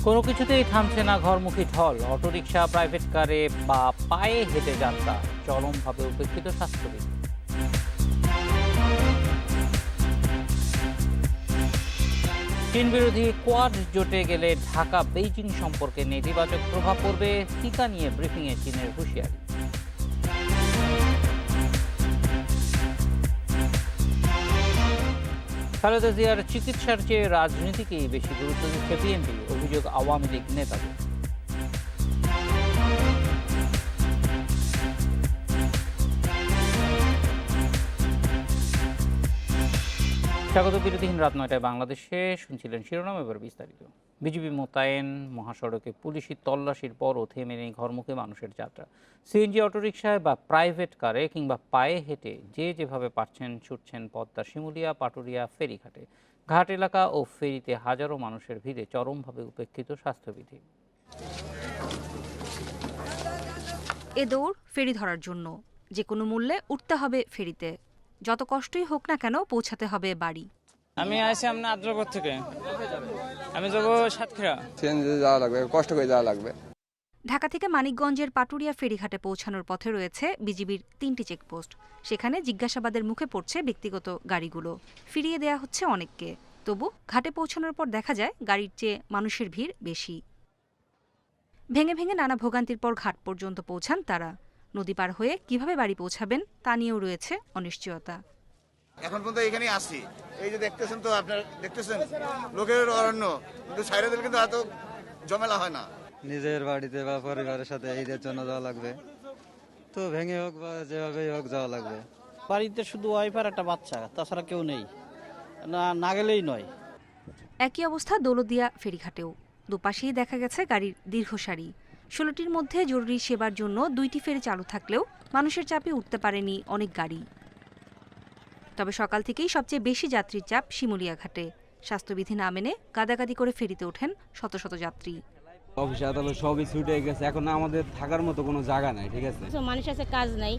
কোনো কিছুতেই থামছে না ঘরমুখী ঢল। অটোরিকশা, প্রাইভেট কারে বা পায়ে হেঁটে যাত্রা চরমভাবে উপেক্ষিত স্বাস্থ্যবিধি। চীন বিরোধী কোয়াড জোটে গেলে ঢাকা বেইজিং সম্পর্কে নেতিবাচক প্রভাব পড়বে। টিকা নিয়ে ব্রিফিংয়ে চীনের হুঁশিয়ারি। খালেদা জিয়ার চিকিৎসার চেয়ে রাজনীতিকেই বেশি গুরুত্ব দিচ্ছে বিএনপি, অভিযোগ আওয়ামী লীগ নেতাদের। স্বাগত বিরতিহীন রাত ৯টায় বাংলাদেশে শুনছিলেন শিরোনাম, এবার বিস্তারিত। বিজিবি মোতায়েন, মহাসড়কে পুলিশি তল্লাশির পরও থেমে নেই ঘরমুখী মানুষের যাত্রা। সিএনজি, অটোরিকশায় বা প্রাইভেট কারে কিংবা পায়ে হেঁটে যে যেভাবে পারছেন ছুটছেন পদ্মা, শিমুলিয়া, পাটুরিয়া, ফেরিঘাটে। ঘাট এলাকা ও ফেরিতে হাজারো মানুষের ভিড়ে চরমভাবে উপেক্ষিত স্বাস্থ্যবিধি। এ দৌড় ফেরি ধরার জন্য। যে কোনো মূল্যে উঠতে হবে ফেরিতে, যত কষ্টই হোক না কেন পৌঁছাতে হবে বাড়ি। আমি আসি আপনার আদ্রপুর থেকে। আমি যাবো সাতক্ষীরা। সিএনজি যাওয়া লাগবে, কষ্ট করে যাওয়া লাগবে। ঢাকা থেকে মানিকগঞ্জের পাটুরিয়া ফেরিঘাটে পৌঁছানোর পথে রয়েছে বিজিবির ৩টি চেকপোস্ট। সেখানে জিজ্ঞাসাবাদের মুখে পড়ছে ব্যক্তিগত গাড়িগুলো। ফিরিয়ে দেয়া হচ্ছে অনেককে। তবু ঘাটে পৌঁছানোর পর দেখা যায় গাড়ির চেয়ে মানুষের ভিড় বেশি। ভেঙে ভেঙে নানা ভোগান্তির পর ঘাট পর্যন্ত পৌঁছান তারা। নদী পার হয়ে কিভাবে বাড়ি পৌঁছাবেন তা নিয়েও রয়েছে অনিশ্চয়তা। এখন পর্যন্ত এখানেই আসি, এই যে দেখতেছেন তো, আপনারা দেখতেছেন লোকের অরণ্য, কিন্তু সাইরাদের কিন্তু এত ঝামেলা হয় না। নিজের বাড়িতে বা পরিবারের সাথে ঈদের জন্য যাওয়া লাগবে, তো ভেঙে হোক বা যেভাবেই হোক যাওয়া লাগবে। বাড়িতে শুধু ওয়াইফ আর একটা বাচ্চা, তাছাড়া কেউ নেই, না গেলেই নয়। একই অবস্থা দৌলতদিয়া ফেরিঘাটেও। দুপাশেই দেখা গেছে গাড়ির দীর্ঘ সারি। ১৬টির মধ্যে জরুরি সেবার জন্য ২টি ফেরি চালু থাকলেও মানুষের চাপে উঠতে পারেনি অনেক গাড়ি। তবে সকাল থেকেই সবচেয়ে বেশি যাত্রীর চাপ শিমুলিয়া ঘাটে। স্বাস্থ্যবিধি না মেনে গাদাগাদি করে ফেরিতে ওঠেন শত শত যাত্রী। অফিস আদালত সবই ছুটে গেছে, এখন আমাদের থাকার মতো কোনো জায়গা নাই। ঠিক আছে, মানুষ আছে, কাজ নাই,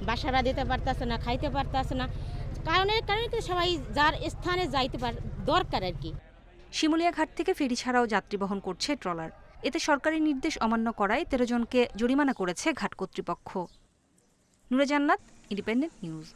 বাসারা দিতে পারতেছে না, খাইতে পারতেছে না, কারণে তো সবাই যার স্থানে যাইতে দরকার আর কি। শিমুলিয়া ঘাট থেকে ফেরি ছাড়াও যাত্রী বহন করছে ট্রলার। এতে সরকারি নির্দেশ অমান্য করায় ১৩ জনকে জরিমানা করেছে ঘাট কর্তৃপক্ষ। নুরে জান্নাত, ইন্ডিপেন্ডেন্ট নিউজ।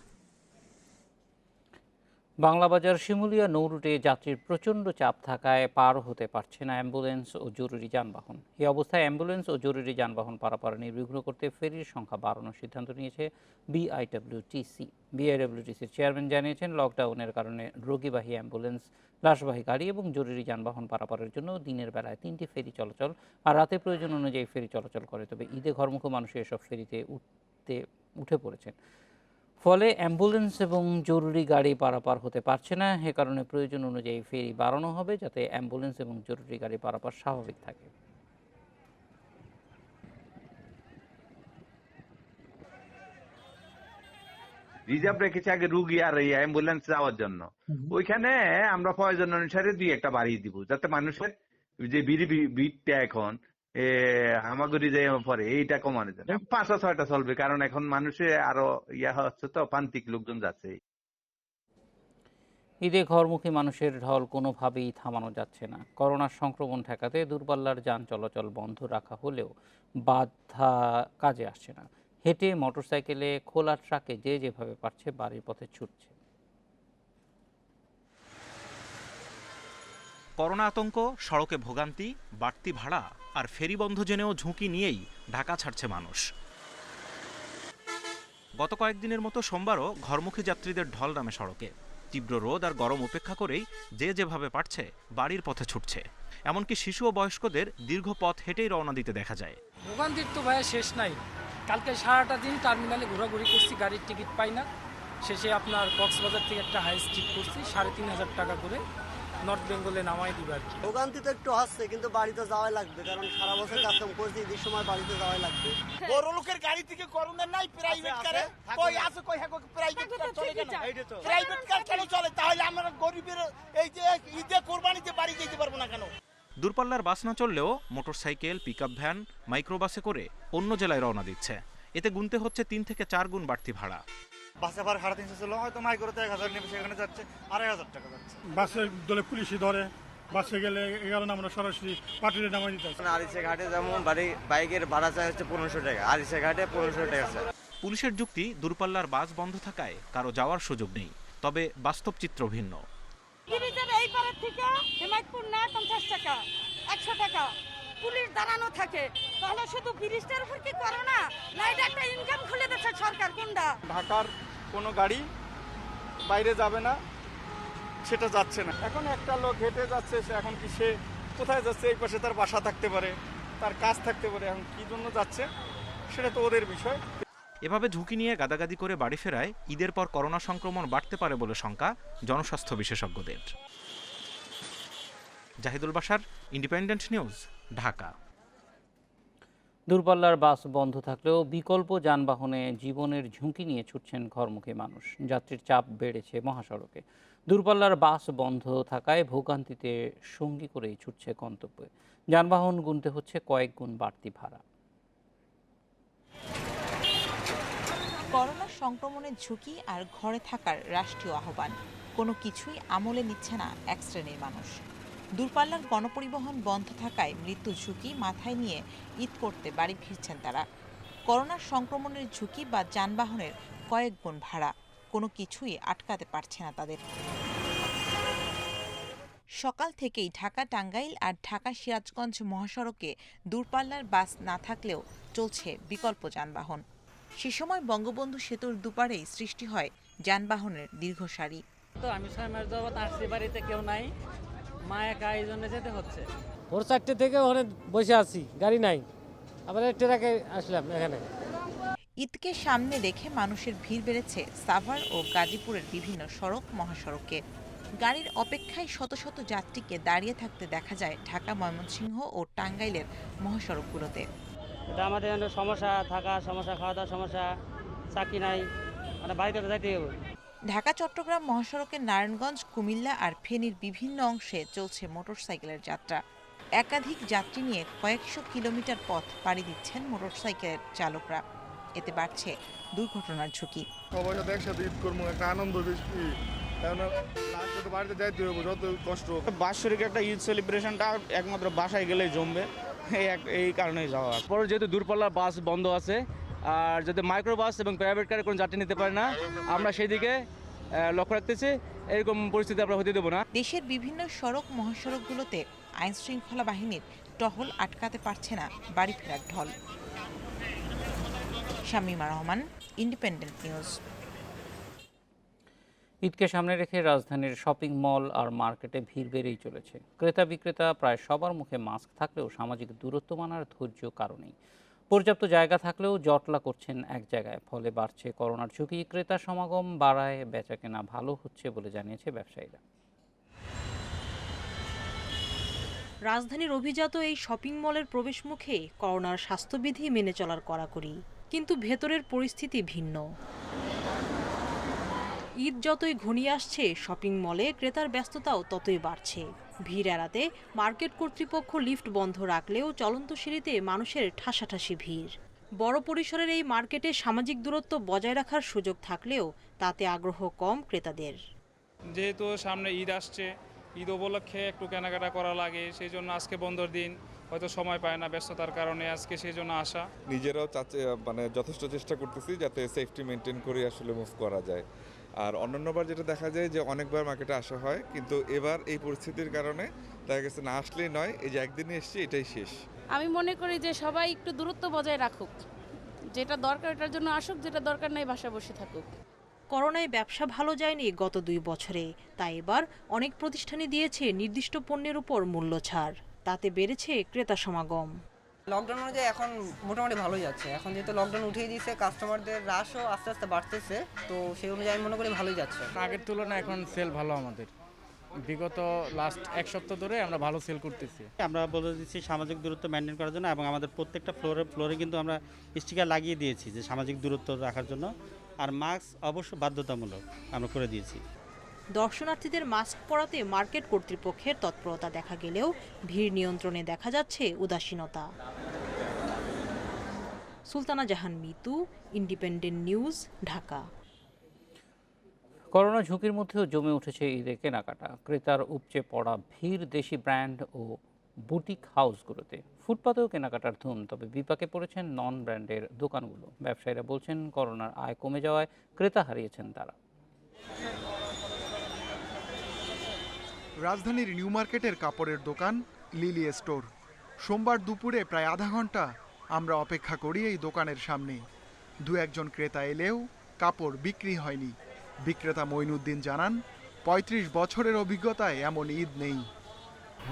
বাংলাবাজার শিমুলিয়া নৌরুটে যাত্রীর প্রচণ্ড চাপ থাকায় পার হতে পারছে না অ্যাম্বুলেন্স ও জরুরি যানবাহন। এই অবস্থায় অ্যাম্বুলেন্স ও জরুরি যানবাহন পারাপার নির্বিঘ্ন করতে ফেরির সংখ্যা বাড়ানোর সিদ্ধান্ত নিয়েছে বিআইডব্লিউটিসির চেয়ারম্যান জানিয়েছেন, লকডাউনের কারণে রোগীবাহী অ্যাম্বুলেন্স, লাশবাহী গাড়ি এবং জরুরি যানবাহন পারাপারের জন্য দিনের বেলায় 3টি ফেরি চলাচল আর রাতে প্রয়োজন অনুযায়ী ফেরি চলাচল করে। তবে ঈদে ঘরমুখী মানুষ এসব ফেরিতে উঠে পড়েছেন, ফলে অ্যাম্বুলেন্স এবং জরুরি গাড়ি পারাপার হতে পারছে না। এ কারণে প্রয়োজন অনুযায়ী ফেরি বাড়ানো হবে, যাতে অ্যাম্বুলেন্স এবং জরুরি গাড়ি পারাপার স্বাভাবিক থাকে। রিজার্ভ রেখেছি আগে রুগী আর এই অ্যাম্বুলেন্স যাওয়ার জন্য। ওইখানে আমরা প্রয়োজন অনুসারে 2-1টা বাড়িয়ে দিব, যাতে মানুষের যে ভিড়টা এখন হামাগুড়ি যে পরে এইটা কমানো যায়। 5-6টা চলবে, কারণ এখন মানুষে আরো হচ্ছে তো, প্রান্তিক লোকজন যাচ্ছে। ঈদে ঘরমুখী মানুষের ঢল কোনোভাবেই থামানো যাচ্ছে না। করোনার সংক্রমণ ঠেকাতে দূরপাল্লার যান চলাচল বন্ধ রাখা হলেও বাধা কাজে আসছে না। হেঁটে, মোটরসাইকেলে, খোলা ট্রাকে যে যেভাবে পারছে বাড়ির পথে ছুটছে। করোনা আতঙ্ক, সড়কে ভোগান্তি, বাড়তি ভাড়া আর ফেরি বন্ধ জেনেও ঝুঁকি নিয়েই ঢাকা ছাড়ছে মানুষ। গত কয়েকদিনের মতো সোমবারও ঘরমুখী যাত্রীদের ঢল নামে সড়কে। তীব্র রোদ আর গরম উপেক্ষা করেই যে যেভাবে পারছে বাড়ির পথে ছুটছে। এমনকি শিশু ও বয়স্কদের দীর্ঘ পথ হেঁটেই রওনা দিতে দেখা যায়। ভোগান্তির তো ভাইয়া শেষ নাই। কালকে সারাটা দিন টার্মিনালে ঘোরাঘুরি করছি, গাড়ির টিকিট পাই না। শেষে আপনার কক্সবাজার থেকে একটা হাইস ঠিক করছি, 3,500 টাকা করে নর্থ বেঙ্গলে নামাই দিবে আর কি। ভোগান্তি তো একটু হচ্ছে, কিন্তু বাড়িতে যাওয়াই লাগবে, কারণ সারা বছর কাস্টম করছি, ঈদের সময় বাড়িতে যাওয়াই লাগবে। বড় লোকের গাড়ি থেকে করোনা নাই, প্রাইভেট কারে কই আছে, কই হ্যাঁ প্রাইভেট কার চলে কেন? প্রাইভেট কার কেন চলে? তাহলে আমরা গরিবের এই যে ঈদে কোরবানিতে বাড়ি যেতে পারবো না কেন? দূরপাল্লার বাস না চললেও মোটরসাইকেল, পিকআপ ভ্যান, মাইক্রোবাসে করে অন্য জেলায় রওনা দিচ্ছে। এতে গুনতে হচ্ছে 3 থেকে 4 গুণ বাড়তি ভাড়া। বাসে ভাড়া 350 ছিল, হয়তো মাইক্রোতে 1000 নেবে, সেখানে যাচ্ছে 2500 টাকা যাচ্ছে। বাসের দলে পুলিশই ধরে, বাসে গেলে এই কারণে আমরা সরাসরি পাটুরিয়া নামাই দিতে আসি। আরিচা ঘাটে যেমন বাইকের ভাড়া চাই হচ্ছে 1500 টাকা, আরিচা ঘাটে 1500 টাকা স্যার। পুলিশের যুক্তি, দূরপাল্লার বাস বন্ধ থাকায় কারো যাওয়ার সুযোগ নেই। তবে বাস্তব চিত্র ভিন্ন। ব্রিজের এই পারের থেকে হেমায়তপুর নেয় 50 টাকা, 100 টাকা পুলিশ দাঁড়ানো থাকে, তাহলে শুধু ব্রিজটার উপর কি করো না, না এটা একটা ইনকাম খুলে দিচ্ছে সরকার কোনটা? ঢাকার কোনো গাড়ি বাইরে যাবে না, সেটা যাচ্ছে না। এখন একটা লোক হেঁটে যাচ্ছে, সে এখন কি সে কোথায় যাচ্ছে? এই পাশে তার বাসা থাকতে পারে, তার কাজ থাকতে পারে, এখন কি জন্য যাচ্ছে সেটা তো ওদের বিষয়। এভাবে ঝুঁকি নিয়ে গাদাগাদি করে বাড়ি ফেরায় ঈদের পর করোনা সংক্রমণ বাড়তে পারে বলে শঙ্কা জনস্বাস্থ্য বিশেষজ্ঞদের। Jahidul Bashar, Independent News, Dhaka. দূরপাল্লার বাস বন্ধ থাকলেও বিকল্প যানবাহনে জীবনের ঝুঁকি নিয়ে ছুটছেন ঘরমুখী মানুষ। যাত্রীর চাপ বেড়েছে মহাসড়কে। দূরপাল্লার বাস বন্ধ থাকায় ভোগান্তিতে সঙ্গী করেই ছুটছে গন্তব্যে। যানবাহন গুনতে হচ্ছে কয়েক গুণ বাড়তি ভাড়া। করোনা সংক্রমণের ঝুঁকি আর ঘরে থাকার রাষ্ট্রীয় আহ্বান, কোনো কিছুই আমলে নিচ্ছে না এক শ্রেণীর মানুষ। দূরপাল্লার গণপরিবহন বন্ধ থাকায় মৃত্যু ঝুঁকি মাথায় নিয়ে ঈদ করতে বাড়ি ফিরছেন তারা। করোনার সংক্রমণের ঝুঁকি বা যানবাহনের কয়েক গুণ ভাড়া, কোনো কিছুই আটকাতে পারছে না তাদের। সকাল থেকেই ঢাকা টাঙ্গাইল আর ঢাকা সিরাজগঞ্জ মহাসড়কে দূরপাল্লার বাস না থাকলেও চলছে বিকল্প যানবাহন। সে সময় বঙ্গবন্ধু সেতুর দুপারেই সৃষ্টি হয় যানবাহনের দীর্ঘ সারি। তো আমি 6 মাস যাবত আসছি, বাড়িতে কেউ নাই, মা একা, এই জন্য যেতে হচ্ছে। ভোর 4টে থেকে ওখানে বসে আছি, গাড়ি নাই, আবার ট্রাকে আসলাম এখানে। ঈদকে সামনে রেখে মানুষের ভিড় বেড়েছে সাভার ও গাজীপুরের বিভিন্ন সড়ক মহাসড়কে। গাড়ির অপেক্ষায় শত শত যাত্রীকে দাঁড়িয়ে থাকতে দেখা যায় ঢাকা, ময়মনসিংহ ও টাঙ্গাইলের মহাসড়কগুলোতে। এটা আমাদের সমস্যা, থাকা সমস্যা, খাওয়া দাওয়ার সমস্যা, চাকরি নাই, মানে বাড়িতে যাইতে হবে। ঢাকা চট্টগ্রাম মহাসড়কের নারায়ণগঞ্জ, কুমিল্লা আর ফেনীর বিভিন্ন অংশে চলছে মোটরসাইকেলের যাত্রা। একাধিক যাত্রী নিয়ে কয়েকশো কিলোমিটার পথ পাড়ি দিচ্ছেন মোটরসাইকেলের চালকরা। এতে বাড়ছে দুর্ঘটনার ঝুঁকি। সবাই সাথে একসাথে ঈদ করবো, একটা আনন্দ বেশি, কারণ লাস্টে তো বাড়িতে যাইতে হবে, যত কষ্ট। বাৎসরিক একটা ঈদ সেলিব্রেশনটা একমাত্র বাসায় গেলেই জমবে, এই কারণেই যাওয়া। পরে যেহেতু দূরপাল্লার বাস বন্ধ আছে, আর যদি মাইক্রো বাস এবং প্রাইভেট কারে কোনো যাত্রী নিতে পারে না, আমরা সেই দিকে লক্ষ্য রাখতেছি। এরকম পরিস্থিতি আমরা হতে দেবো না। দেশের বিভিন্ন সড়ক মহাসড়কগুলোতে আইন শৃঙ্খলা বাহিনীর টহল আটকাতে পারছে না বাড়ি ফেরার ঢল। Shamima Rahman, independent news. ঈদকে সামনে রেখে রাজধানীর শপিং মল আর মার্কেটে ভিড় বেড়েই চলেছে। ক্রেতা বিক্রেতা প্রায় সবার মুখে মাস্ক থাকলেও সামাজিক দূরত্ব মানার ধৈর্য কারণেই। পর্যাপ্ত জায়গা থাকলেও জটলা করছেন এক জায়গায়, ফলে বাড়ছে করোনার ঝুঁকি। ক্রেতা সমাগম বাড়ায় বেচাকেনা ভালো হচ্ছে বলে জানিয়েছে ব্যবসায়ীরা। রাজধানীর অভিজাত এই শপিং মলের প্রবেশ মুখে করোনার স্বাস্থ্যবিধি মেনে চলার কড়াকড়ি, কিন্তু ভেতরের পরিস্থিতি ভিন্ন। ঈদ যতই ঘনিয়ে আসছে, শপিং মলে ক্রেতার ব্যস্ততাও ততই বাড়ছে। ভিড় এড়াতে মার্কেট কর্তৃপক্ষ লিফট বন্ধ রাখলেও চলন্ত সিঁড়িতে মানুষের ঠাসাঠাসি ভিড়। বড় পরিসরের এই মার্কেটে সামাজিক দূরত্ব বজায় রাখার সুযোগ থাকলেও তাতে আগ্রহ কম ক্রেতাদের। যেহেতু সামনে ঈদ আসছে, ঈদ উপলক্ষে একটু কেনাকাটা করা লাগে, সেই জন্য আজকে বন্ধর দিন, হয়তো সময় পায় না ব্যস্ততার কারণে, আজকে সেই জন্য আসা। নিজেরাও মানে যথেষ্ট চেষ্টা করতেছি যাতে সেফটি মেনটেন করে আসলে মুভ করা যায়। আর অন্যান্যবার যেটা দেখা যায় যে অনেকবার মার্কেটে আসা হয়, কিন্তু এবার এই পরিস্থিতির কারণে দেখা গেছে না আসলেই নয়, এই যে একদিনে এসছি এটাই শেষ। আমি মনে করি যে সবাই একটু দূরত্ব বজায় রাখুক, যেটা দরকার এটার জন্য আসুক, যেটা দরকার নাই বাসায় বসে থাকুক। করোনায় ব্যবসা ভালো যায়নি গত 2 বছরে, তাই এবার অনেক প্রতিষ্ঠানই দিয়েছে নির্দিষ্ট পণ্যের উপর মূল্য ছাড়। তাতে বেড়েছে ক্রেতা সমাগম। লকডাউন অনুযায়ী এখন মোটামুটি ভালোই যাচ্ছে। এখন যেহেতু লকডাউন উঠিয়ে দিয়েছে, কাস্টমারদের রাশও আস্তে আস্তে বাড়তেছে, তো সেই অনুযায়ী আমি মনে করি ভালোই যাচ্ছে। আগের তুলনায় এখন সেল ভালো আমাদের। বিগত লাস্ট 1 সপ্তাহ ধরে আমরা ভালো সেল করতেছি। আমরা বলে দিচ্ছি সামাজিক দূরত্ব মেনটেন করার জন্য, এবং আমাদের প্রত্যেকটা ফ্লোরে কিন্তু আমরা স্টিকার লাগিয়ে দিয়েছি যে সামাজিক দূরত্ব রাখার জন্য, আর মাস্ক অবশ্য বাধ্যতামূলক আমরা করে দিয়েছি। দর্শনার্থীদের মাস্ক পরাতে মার্কেট কর্তৃপক্ষের তৎপরতা দেখা গেলেও ভিড় নিয়ন্ত্রণে দেখা যাচ্ছে উদাসীনতা। Sultana Jahan Mitu, Independent News, Dhaka. Corona ঝুঁকির মধ্যেও জমে উঠেছে ঈদের কেনাকাটা। ক্রেতার উপচে পড়া ভিড় দেশি ব্র্যান্ড ও বুটিক হাউসগুলোতে। ফুটপাতেও কেনাকাটার ধুম, তবে বিপাকে পড়েছেন নন ব্র্যান্ডের দোকানগুলো। ব্যবসায়ীরা বলছেন করোনার আয় কমে যাওয়ায় ক্রেতা হারিয়েছেন তারা। রাজধানীর নিউ মার্কেটের কাপড়ের দোকান লিলি স্টোর। সোমবার দুপুরে প্রায় আধা ঘন্টা আমরা অপেক্ষা করি এই দোকানের সামনে। দু একজন ক্রেতা এলেও কাপড় বিক্রি হয়নি। বিক্রেতা মঈনুদ্দিন জানান, ৩৫ বছরের অভিজ্ঞতায় এমন ঈদ নেই।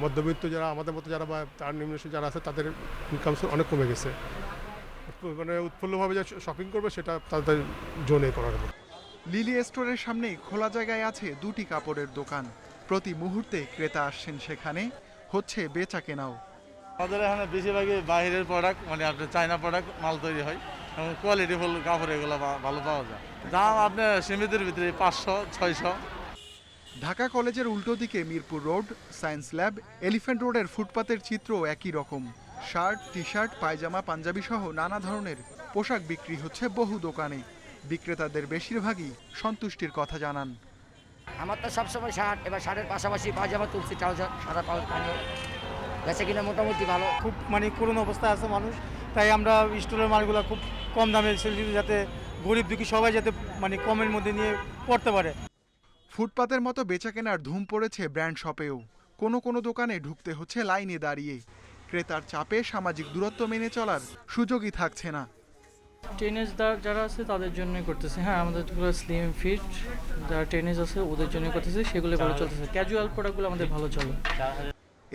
মধ্যবিত্ত যারা আমাদের মতো যারা বা তার নিম্ন যারা আছে তাদের ইনকাম সোর্স অনেক কমে গেছে। মানে উৎফুল্লভাবে যে শপিং করবে সেটা তাদের জোনে করার মতো। লিলি স্টোরের সামনেই খোলা জায়গায় আছে দুটি কাপড়ের দোকান। প্রতি মুহূর্তে ক্রেতা আসছেন সেখানে, হচ্ছে বেচা কেনাও। আমাদের এখানে বেশিরভাগই বাইরের প্রোডাক্ট, মানে আপনার চায়না প্রোডাক্ট মাল তৈরি হয় এবং কোয়ালিটিফুল কাপড় এগুলো ভালো পাওয়া যায়। দাম আপনার সীমিতের ভিতরে 500-600। ঢাকা কলেজের উল্টো দিকে Mirpur road, science lab, elephant রোডের ফুটপাতের চিত্র একই রকম। শার্ট, টি শার্ট, পায়জামা, পাঞ্জাবি সহ নানা ধরনের পোশাক বিক্রি হচ্ছে বহু দোকানে। বিক্রেতাদের বেশিরভাগই সন্তুষ্টির কথা জানান। আমার তো সবসময় শার্ট, এবার শার্টের পাশাপাশি পায়জামা তুলছি, ট্রাউজার, সাদা পায়জামা, বেচা কিনা মোটামুটি ভালো। খুব মানে করুণ অবস্থায় আছে মানুষ, তাই আমরা স্টোরের মালগুলো খুব কম দামে সেল দিই, যাতে গরিব দুঃখী সবাই যাতে মানে কমের মধ্যে নিয়ে পড়তে পারে। ফুটপাতের মতো বেচা কেনার ধুম পড়েছে ব্র্যান্ড শপেও। কোনো কোনো দোকানে ঢুকতে হচ্ছে লাইনে দাঁড়িয়ে। ক্রেতার চাপে সামাজিক দূরত্ব মেনে চলার সুযোগই থাকছে না। টিনেজদার যারা আছে তাদের জন্যই করতেছে। হ্যাঁ, আমাদের পুরো স্লিম ফিট যারা টিনেজ আছে ওদের জন্যই করতেছে, সেগুলো ভালো চলতেছে। ক্যাজুয়াল প্রোডাক্টগুলো আমাদের ভালো চলে।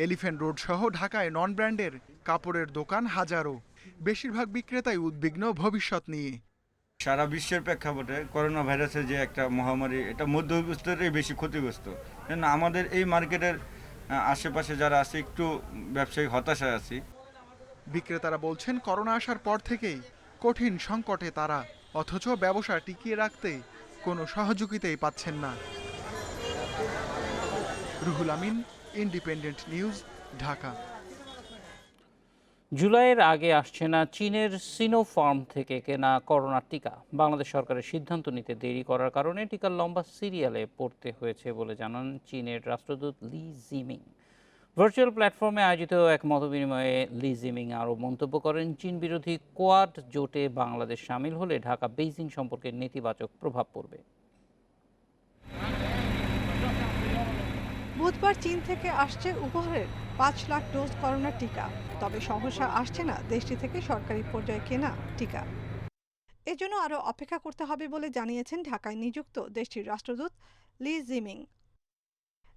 এলিফ্যান্ট রোড সহ ঢাকায় নন ব্র্যান্ডের কাপড়ের দোকান হাজারো। বেশিরভাগ বিক্রেতাই উদ্বিগ্ন ভবিষ্যৎ নিয়ে। সারা বিশ্বের প্রেক্ষাপটে করোনা ভাইরাসের যে একটা মহামারী, এটা মধ্যবিত্তরাই বেশি ক্ষতিগ্রস্ত। কারণ আমাদের এই মার্কেটের আশেপাশে যারা আছে একটু ব্যবসায়িক হতাশায় আছি। বিক্রেতারা বলছেন করোনা আসার পর থেকেই কঠিন সংকটে তারা, অথচ ব্যবসা টিকিয়ে রাখতে কোনো সহযোগিতাই পাচ্ছেন না। Ruhul Amin, independent News, Dhaka. জুলাইয়ের আগে আসছে না চীনের সিনোফার্ম থেকে কেনা করোনার টিকা। বাংলাদেশ সরকারের সিদ্ধান্ত নিতে দেরি করার কারণে টিকার লম্বা সিরিয়ালে পড়তে হয়েছে বলে জানান চীনের রাষ্ট্রদূত লি জিমিং। ভার্চুয়াল প্ল্যাটফর্মে আয়োজিত এক মতবিনিময়ে লি জিমিং আরও মন্তব্য করেন, চীন বিরোধী কোয়াড জোটে বাংলাদেশ শামিল হলে ঢাকা বেইজিং সম্পর্কে নেতিবাচক প্রভাব পড়বে। বুধবার চীন থেকে আসছে উপহারের 5 লাখ ডোজ করোনা টিকা। তবে সহসা আসছে না দেশটি থেকে সরকারি পর্যায়ে কেনা টিকা। এজন্য আরও অপেক্ষা করতে হবে বলে জানিয়েছেন ঢাকায় নিযুক্ত দেশটির রাষ্ট্রদূত লি জিমিং।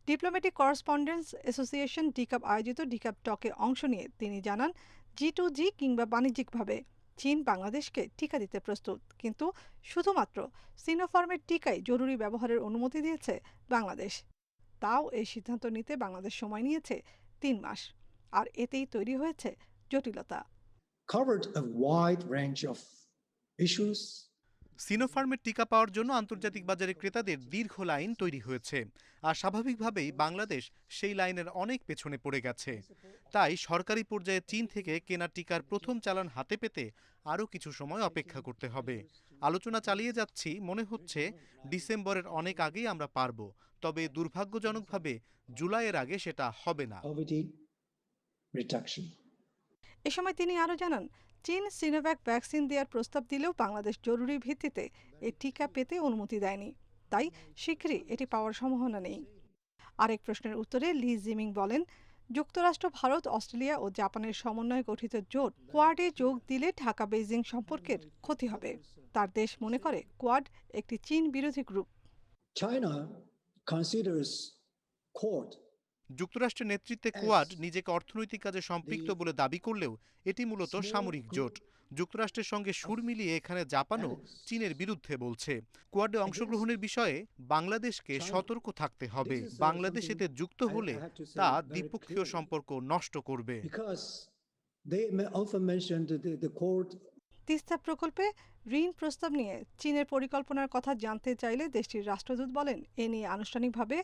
ডিপ্লোম্যাটিক করেসপন্ডেন্স অ্যাসোসিয়েশন ডিকাপ আয়োজিত ডিকাপ টকে অংশ নিয়ে তিনি জানান, G2G কিংবা বাণিজ্যিকভাবে চীন বাংলাদেশকে টিকা দিতে প্রস্তুত, কিন্তু শুধুমাত্র সিনোফার্মের টিকাই জরুরি ব্যবহারের অনুমতি দিয়েছে বাংলাদেশ। তাও এই সিদ্ধান্ত নিতে বাংলাদেশ সময় নিয়েছে 3 মাস, আর এতেই তৈরি হয়েছে জটিলতা। সিনোফার্মের টিকা পাওয়ার জন্য আন্তর্জাতিক বাজারে ক্রেতাদের দীর্ঘ লাইন তৈরি হয়েছে, আর স্বাভাবিকভাবেই বাংলাদেশ সেই লাইনের অনেক পেছনে পড়ে গেছে। তাই সরকারি পর্যায়ে চীন থেকে কেনা টিকার প্রথম চালান হাতে পেতে আরও কিছু সময় অপেক্ষা করতে হবে। আলোচনা চালিয়ে যাচ্ছি, মনে হচ্ছে ডিসেম্বরের অনেক আগেই আমরা পারব, তবে দুর্ভাগ্যজনকভাবে জুলাইয়ের আগে সেটা হবে না। এ সময় তিনি আরও জানান, চীন সিনোভ্যাক ভ্যাকসিন দেওয়ার প্রস্তাব দিলেও বাংলাদেশ জরুরি ভিত্তিতে এই টিকা পেতে অনুমতি দেয়নি, তাই শীঘ্রই এটি পাওয়ার সম্ভাবনা নেই। আরেক প্রশ্নের উত্তরে লি জিমিং বলেন, যুক্তরাষ্ট্র, ভারত, অস্ট্রেলিয়া ও জাপানের সমন্বয়ে গঠিত জোট কোয়াডে যোগ দিলে ঢাকা বেইজিং সম্পর্কের ক্ষতি হবে। তার দেশ মনে করে কোয়াড একটি চীন বিরোধী গ্রুপ। যুক্তরাষ্ট্রের নেতৃত্বে কোয়াড নিজেকে অর্থনৈতিক কাজে সম্পৃক্ত বলে দাবি করলেও এটি মূলত সামরিক জোট। যুক্তরাষ্ট্রের সঙ্গে সুর মিলিয়ে এখানে জাপানও চীনের বিরুদ্ধে বলছে। কোয়াডে অংশগ্রহণের বিষয়ে বাংলাদেশকে সতর্ক থাকতে হবে। বাংলাদেশ এতে যুক্ত হলে তা দ্বিপক্ষীয় সম্পর্ক নষ্ট করবে। তিস্তা প্রকল্পে ঋণ প্রস্তাব নিয়ে চীনের পরিকল্পনার কথা জানতে চাইলে দেশটির রাষ্ট্রদূত বলেন, এ নিয়ে আনুষ্ঠানিকভাবে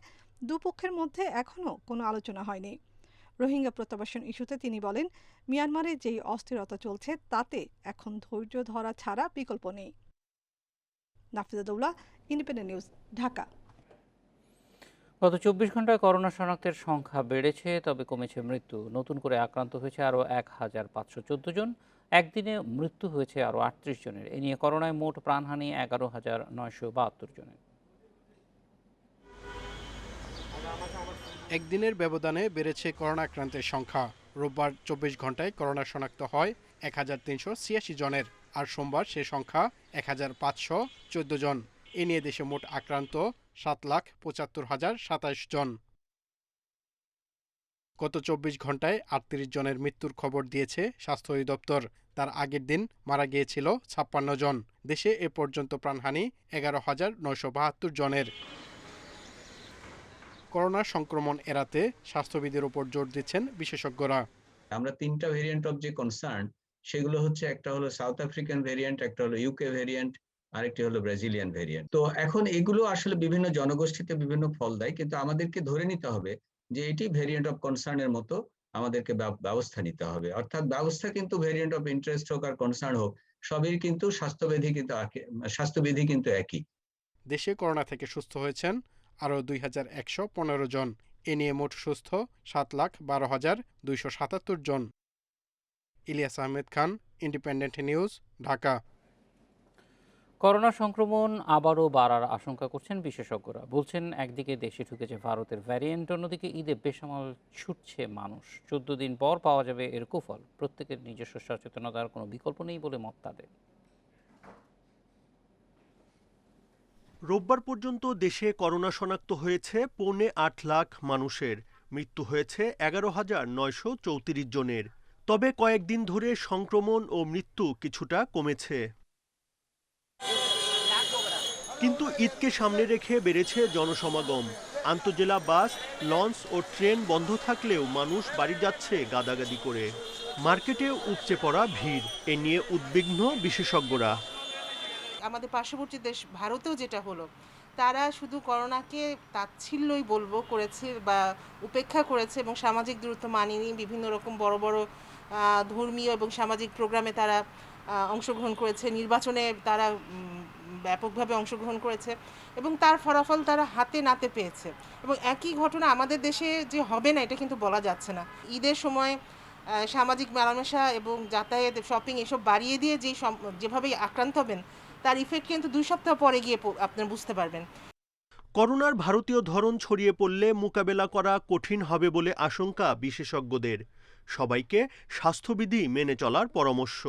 দুপক্ষের মধ্যে এখনও কোনো আলোচনা হয়নি। রোহিঙ্গা প্রত্যাবাসন ইস্যুতে তিনি বলেন, মিয়ানমারে যেই অস্থিরতা চলছে তাতে এখন ধৈর্য ধরা ছাড়া বিকল্প নেই। Nafiza Daula, independent News, Dhaka. গত 24 ঘন্টায় করোনা শনাক্তের সংখ্যা বেড়েছে, তবে কমেছে মৃত্যু। নতুন করে আক্রান্ত হয়েছে আরও 1514 জন। একদিনে মৃত্যু হয়েছে আরও 38 জনের। এ নিয়ে করোনায় মোট প্রাণহানি 11,972 জনের। একদিনের ব্যবধানে বেড়েছে করোনা আক্রান্তের সংখ্যা। রোববার 24 ঘন্টায় করোনা শনাক্ত হয় 1386 জনের, আর সোমবার সে সংখ্যা 1514 জন। এ নিয়ে দেশে মোট আক্রান্ত 7,75,027 জন। গত 24 ঘন্টায় 38 জনের মৃত্যুর খবর দিয়েছে স্বাস্থ্য অধিদপ্তর। তার আগের দিন মারা গিয়েছিল 56 জন। দেশে এ পর্যন্ত প্রাণহানি 11,972 জনের। করোনা সংক্রমণ এড়াতে স্বাস্থ্যবিধির উপর জোর দিচ্ছেন বিশেষজ্ঞরা। আমরা 3টা ভেরিয়েন্ট অফ যে কনসার্ন, সেগুলো হচ্ছে একটা হলো সাউথ আফ্রিকান ভেরিয়েন্ট, একটা হলো ইউকে ভেরিয়েন্ট, আরেকটি হলো ব্রাজিলিয়ান ভেরিয়েন্ট। তো এখন এগুলো আসলে বিভিন্ন জনগোষ্ঠীতে বিভিন্ন ফল দেয়, কিন্তু আমাদেরকে ধরে নিতে হবে যে এটি ভেরিয়েন্ট অফ কনসার্নের মতো আমাদেরকে ব্যবস্থা নিতে হবে। অর্থাৎ ব্যবস্থা কিন্তু ভেরিয়েন্ট অফ ইন্টারেস্ট হোক আর কনসার্ন হোক, সবই কিন্তু স্বাস্থ্যবিধি কিন্তু একই। দেশে করোনা থেকে সুস্থ হয়েছেন আরও 2,115 জন। এ নিয়ে মোট সুস্থ 7,12,277 জন। Ilias Ahmed Khan, independent News, Dhaka. Corona সংক্রমণ আবারও বাড়ার আশঙ্কা করছেন বিশেষজ্ঞরা। বলছেন, একদিকে দেশে ঢুকেছে ভারতের ভ্যারিয়েন্ট, অন্যদিকে ঈদে বেসামাল ছুটছে মানুষ। 14 দিন পর পাওয়া যাবে এর কুফল। প্রত্যেকের নিজস্ব সচেতনতার কোনো বিকল্প নেই বলে মত তাদের। রোববার পর্যন্ত দেশে করোনা শনাক্ত হয়েছে 8.25 লাখ মানুষের। মৃত্যু হয়েছে 11,934 জনের। তবে কয়েকদিন ধরে সংক্রমণ ও মৃত্যু কিছুটা কমেছে। কিন্তু ঈদকে সামনে রেখে বেড়েছে জনসমাগম। আন্তজেলা বাস, লঞ্চ ও ট্রেন বন্ধ থাকলেও মানুষ বাড়ি যাচ্ছে গাদাগাদি করে। মার্কেটে উপচে পড়া ভিড়, এ নিয়ে উদ্বিগ্ন বিশেষজ্ঞরা। আমাদের পার্শ্ববর্তী দেশ ভারতেও যেটা হলো, তারা শুধু করোনাকে তাচ্ছিল্যই বলবো করেছে বা উপেক্ষা করেছে এবং সামাজিক দূরত্ব মানেনি। বিভিন্ন রকম বড় বড় ধর্মীয় এবং সামাজিক প্রোগ্রামে তারা অংশগ্রহণ করেছে, নির্বাচনে তারা ব্যাপকভাবে অংশগ্রহণ করেছে এবং তার ফলাফল তারা হাতে নাতে পেয়েছে। এবং একই ঘটনা আমাদের দেশে যে হবে না এটা কিন্তু বলা যাচ্ছে না। ঈদের সময় সামাজিক মেলামেশা এবং যাতায়াত, শপিং এসব বাড়িয়ে দিয়ে যেভাবে আক্রান্ত হবেন, তার ইফেক্ট কিন্তু 2 সপ্তাহ পরে গিয়ে আপনারা বুঝতে পারবেন। করোনার ভারতীয় ধরন ছড়িয়ে পড়লে মোকাবেলা করা কঠিন হবে বলে আশঙ্কা বিশেষজ্ঞদের। সবাইকে স্বাস্থ্যবিধি মেনে চলার পরামর্শ।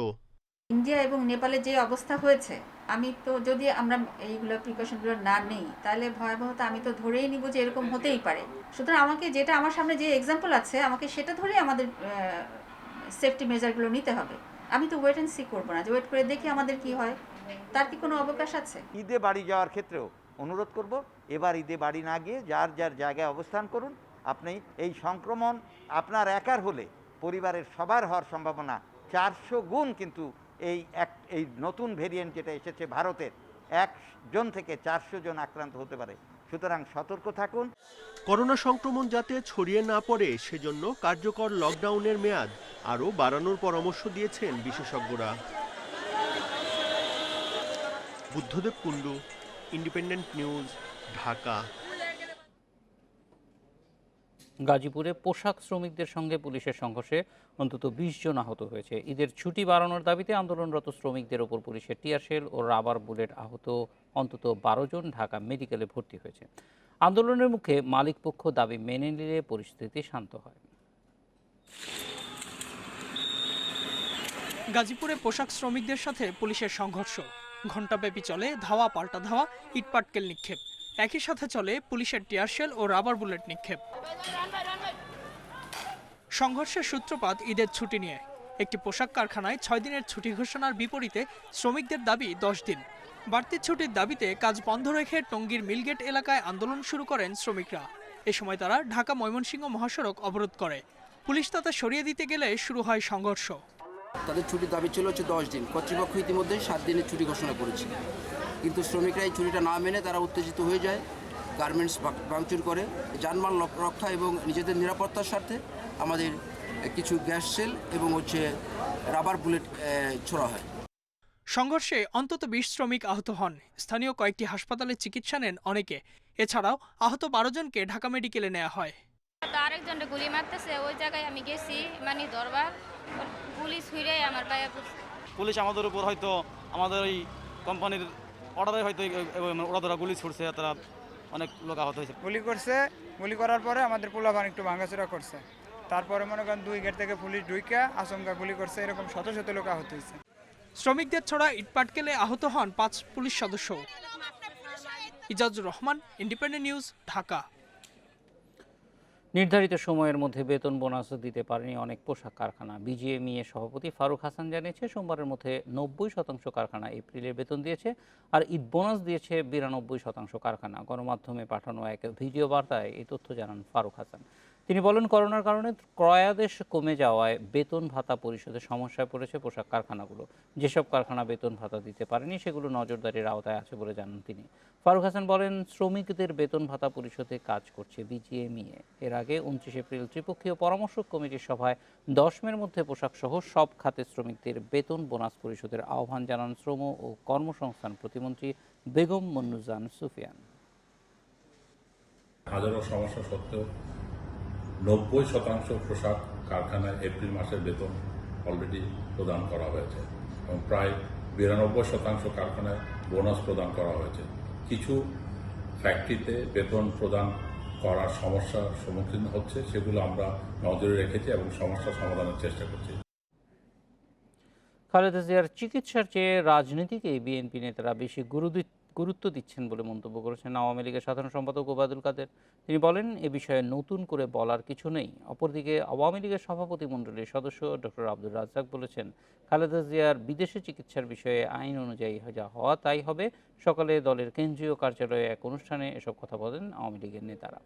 ইন্ডিয়া এবং নেপালে যে অবস্থা হয়েছে, আমি তো যদি আমরা এইগুলো প্রিকশনগুলো না নেই, তাহলে ভয়াবহতা আমি তো ধরেই নিব যে এরকম হতেই পারে। সুতরাং আমাকে যেটা আমার সামনে যে এক্সাম্পল আছে, আমাকে সেটা ধরেই আমাদের সেফটি মেজারগুলো নিতে হবে। আমি তো ওয়েট অ্যান্ড সি করবো না, যে ওয়েট করে দেখি আমাদের কি হয়। তার কি কোনো অবকাশ আছে? ঈদে বাড়ি যাওয়ার ক্ষেত্রেও অনুরোধ করব, এবার ঈদে বাড়ি না গিয়ে যার যার জায়গায় অবস্থান করুন। আপনি এই সংক্রমণ আপনার একার হলে পরিবারের সবার হওয়ার সম্ভাবনা 400 গুণ কিন্তু এই নতুন ভেরিয়েন্ট যেটা এসেছে ভারতের, 1 জন থেকে 400 জন আক্রান্ত হতে পারে। সুতরাং সতর্ক থাকুন। করোনা সংক্রমণ যাতে ছড়িয়ে না পড়ে সেজন্য কার্যকর লকডাউনের মেয়াদ আরও বাড়ানোর পরামর্শ দিয়েছেন বিশেষজ্ঞরা। Buddhadeb Kundu, independent News, Dhaka. গাজীপুরে পোশাক শ্রমিকদের সঙ্গে পুলিশের সংঘর্ষে অন্তত 20 জন আহত হয়েছে। ঈদের ছুটি বাড়ানোর দাবিতে আন্দোলনরত শ্রমিকদের ওপর পুলিশের টিয়ারশেল ও রাবার বুলেট আহত অন্তত 12 জন ঢাকা মেডিকেলে ভর্তি হয়েছে। আন্দোলনের মুখে মালিকপক্ষ দাবি মেনে নিলে পরিস্থিতি শান্ত হয়। গাজীপুরে পোশাক শ্রমিকদের সাথে পুলিশের সংঘর্ষ। ঘণ্টাব্যাপী চলে ধাওয়া পাল্টা ধাওয়া, ইটপাটকেল নিক্ষেপ। একই সাথে চলে পুলিশের টিয়ারশেল ও রাবার বুলেট নিক্ষেপ। সংঘর্ষের সূত্রপাত ঈদের ছুটি নিয়ে। একটি পোশাক কারখানায় 6 দিনের ছুটি ঘোষণার বিপরীতে শ্রমিকদের দাবি 10 দিন। বাড়তি ছুটির দাবিতে কাজ বন্ধ রেখে টঙ্গীর মিলগেট এলাকায় আন্দোলন শুরু করেন শ্রমিকরা। এ সময় তারা ঢাকা ময়মনসিংহ মহাসড়ক অবরোধ করে। পুলিশ তাতে সরিয়ে দিতে গেলে শুরু হয় সংঘর্ষ। তাদের ছুটির দাবি ছিল হচ্ছে 10 দিন। কর্তৃপক্ষ ইতিমধ্যে 7 দিনের ছুটি ঘোষণা করেছে, কিন্তু শ্রমিকরা এই ছুটিটা না মেনে তারা উত্তেজিত হয়ে যায়, গার্মেন্টস ভাঙচুর করে। যানমাল রক্ষা এবং নিজেদের নিরাপত্তার স্বার্থে আমাদের কিছু গ্যাস সেল এবং রাবার বুলেট ছোড়া হয়। সংঘর্ষে অন্তত ২০ শ্রমিক আহত হন। স্থানীয় কয়েকটি হাসপাতালে চিকিৎসা নেন অনেকে। এছাড়াও আহত ১২ জনকে ঢাকা মেডিকেলে নেওয়া হয়। আরেকজনকে গুলি মারতেছে, ওই জায়গায় আমি গেছি, মানে দরবার পুলিশ হুইরে আমার পায়ে পড়ছে। পুলিশ আমাদের উপর হয়তো আমাদের ওই কোম্পানির অর্ডারে হয়তো ওরা ধরা গুলি ছুটছে, তারা অনেক লোক আহত হয়েছে। গুলি করছে, গুলি করার পরে আমাদের পোলাপান একটু ভাঙাচোরা করছে, তারপরে মনে করেন 2 গেট থেকে পুলিশ ঢুইকা আচমকা গুলি করছে, এরকম শত শত লোক আহত হয়েছে। শ্রমিকদের ছড়া ইটপাটকেলে আহত হন 5 পুলিশ সদস্য। Ijazur Rahman, independent News, Dhaka. নির্ধারিত সময়ের মধ্যে বেতন বোনাস দিতে পারেনি অনেক পোশাক কারখানা। বিজিএমইএ সভাপতি ফারুক হাসান জানিয়েছে, সোমবারের মধ্যে 90% কারখানা এপ্রিলের বেতন দিয়েছে, আর ঈদ বোনাস দিয়েছে 92% কারখানা। গণমাধ্যমে পাঠানো এক ভিডিও বার্তায় এই তথ্য জানান ফারুক হাসান। তিনি বলেন, করোনার কারণে ক্রয়াদেশ কমে যাওয়ায় বেতন ভাতা পরিশোধে সমস্যায় পড়েছে পোশাক কারখানাগুলো। যেসব কারখানা বেতন ভাতা দিতে পারেনি সেগুলো নজরদারির আওতায় আছে বলে জানান তিনি। ফারুক হাসান বলেন, শ্রমিকদের বেতন ভাতা পরিশোধে কাজ করছে বিজিএমইএ। এর আগে 29 এপ্রিল ত্রিপক্ষীয় পরামর্শক কমিটির সভায় 10 মের মধ্যে পোশাক সহ সব খাতে শ্রমিকদের বেতন বোনাস পরিশোধের আহ্বান জানান শ্রম ও কর্মসংস্থান প্রতিমন্ত্রী বেগম মন্নুজান সুফিয়ান। হাজারো সমস্যা সত্ত্বেও 90% পোশাক কারখানায় এপ্রিল মাসের বেতন অলরেডি প্রদান করা হয়েছে এবং প্রায় 92% কারখানায় বোনাস প্রদান করা হয়েছে। কিছু ফ্যাক্টরিতে বেতন প্রদান করার সমস্যার সম্মুখীন হচ্ছে, সেগুলো আমরা নজরে রেখেছি এবং সমস্যা সমাধানের চেষ্টা করছি। খালেদা জিয়ার চিকিৎসার চেয়ে রাজনীতিকেই বিএনপি নেতারা বেশি গুরুত্ব দিচ্ছেন বলে মন্তব্য করেছেন আওয়ামী লীগের সাধারণ সম্পাদক ওবায়দুল কাদের। তিনি বলেন, এ বিষয়ে নতুন করে বলার কিছু নেই। অপরদিকে আওয়ামী লীগের সভাপতিমণ্ডলীর সদস্য ডক্টর আব্দুর রাজ্জাক বলেছেন, খালেদা জিয়ার বিদেশে চিকিৎসার বিষয়ে আইন অনুযায়ী যা হওয়া তাই হবে। সকালে দলের কেন্দ্রীয় কার্যালয়ে এক অনুষ্ঠানে এসব কথা বলেন আওয়ামী লীগের নেতারা।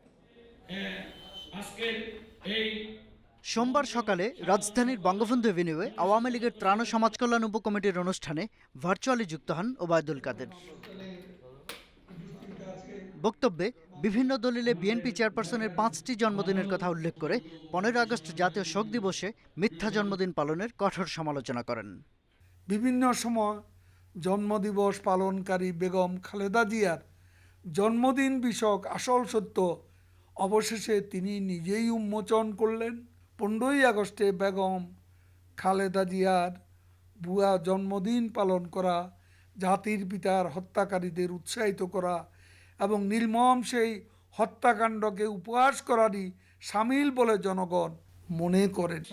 সোমবার সকালে রাজধানীর বঙ্গবন্ধু এভিনিউয়ে আওয়ামী লীগের ত্রাণ ও সমাজ কল্যাণ উপকমিটির অনুষ্ঠানে ভার্চুয়ালি যুক্ত হন ওবায়দুল কাদের। বক্তব্যে বিভিন্ন দলিলে বিএনপি চেয়ারপারসনের 5টি জন্মদিনের কথা উল্লেখ করে 15 আগস্ট জাতীয় শোক দিবসে মিথ্যা জন্মদিন পালনের কঠোর সমালোচনা করেন। বিভিন্ন সময় জন্মদিবস পালনকারী বেগম খালেদা জিয়ার জন্মদিন বিষয়ক আসল সত্য অবশেষে তিনি নিজেই উন্মোচন করলেন। 15ই আগস্টে বেগম খালেদা জিয়ার ভুয়া জন্মদিন পালন করা, জাতির পিতার হত্যাকারীদের উৎসাহিত করা এবং নির্মম সেই হত্যাকাণ্ডকে উপহাস করারই সামিল বলে জনগণ মনে করেন।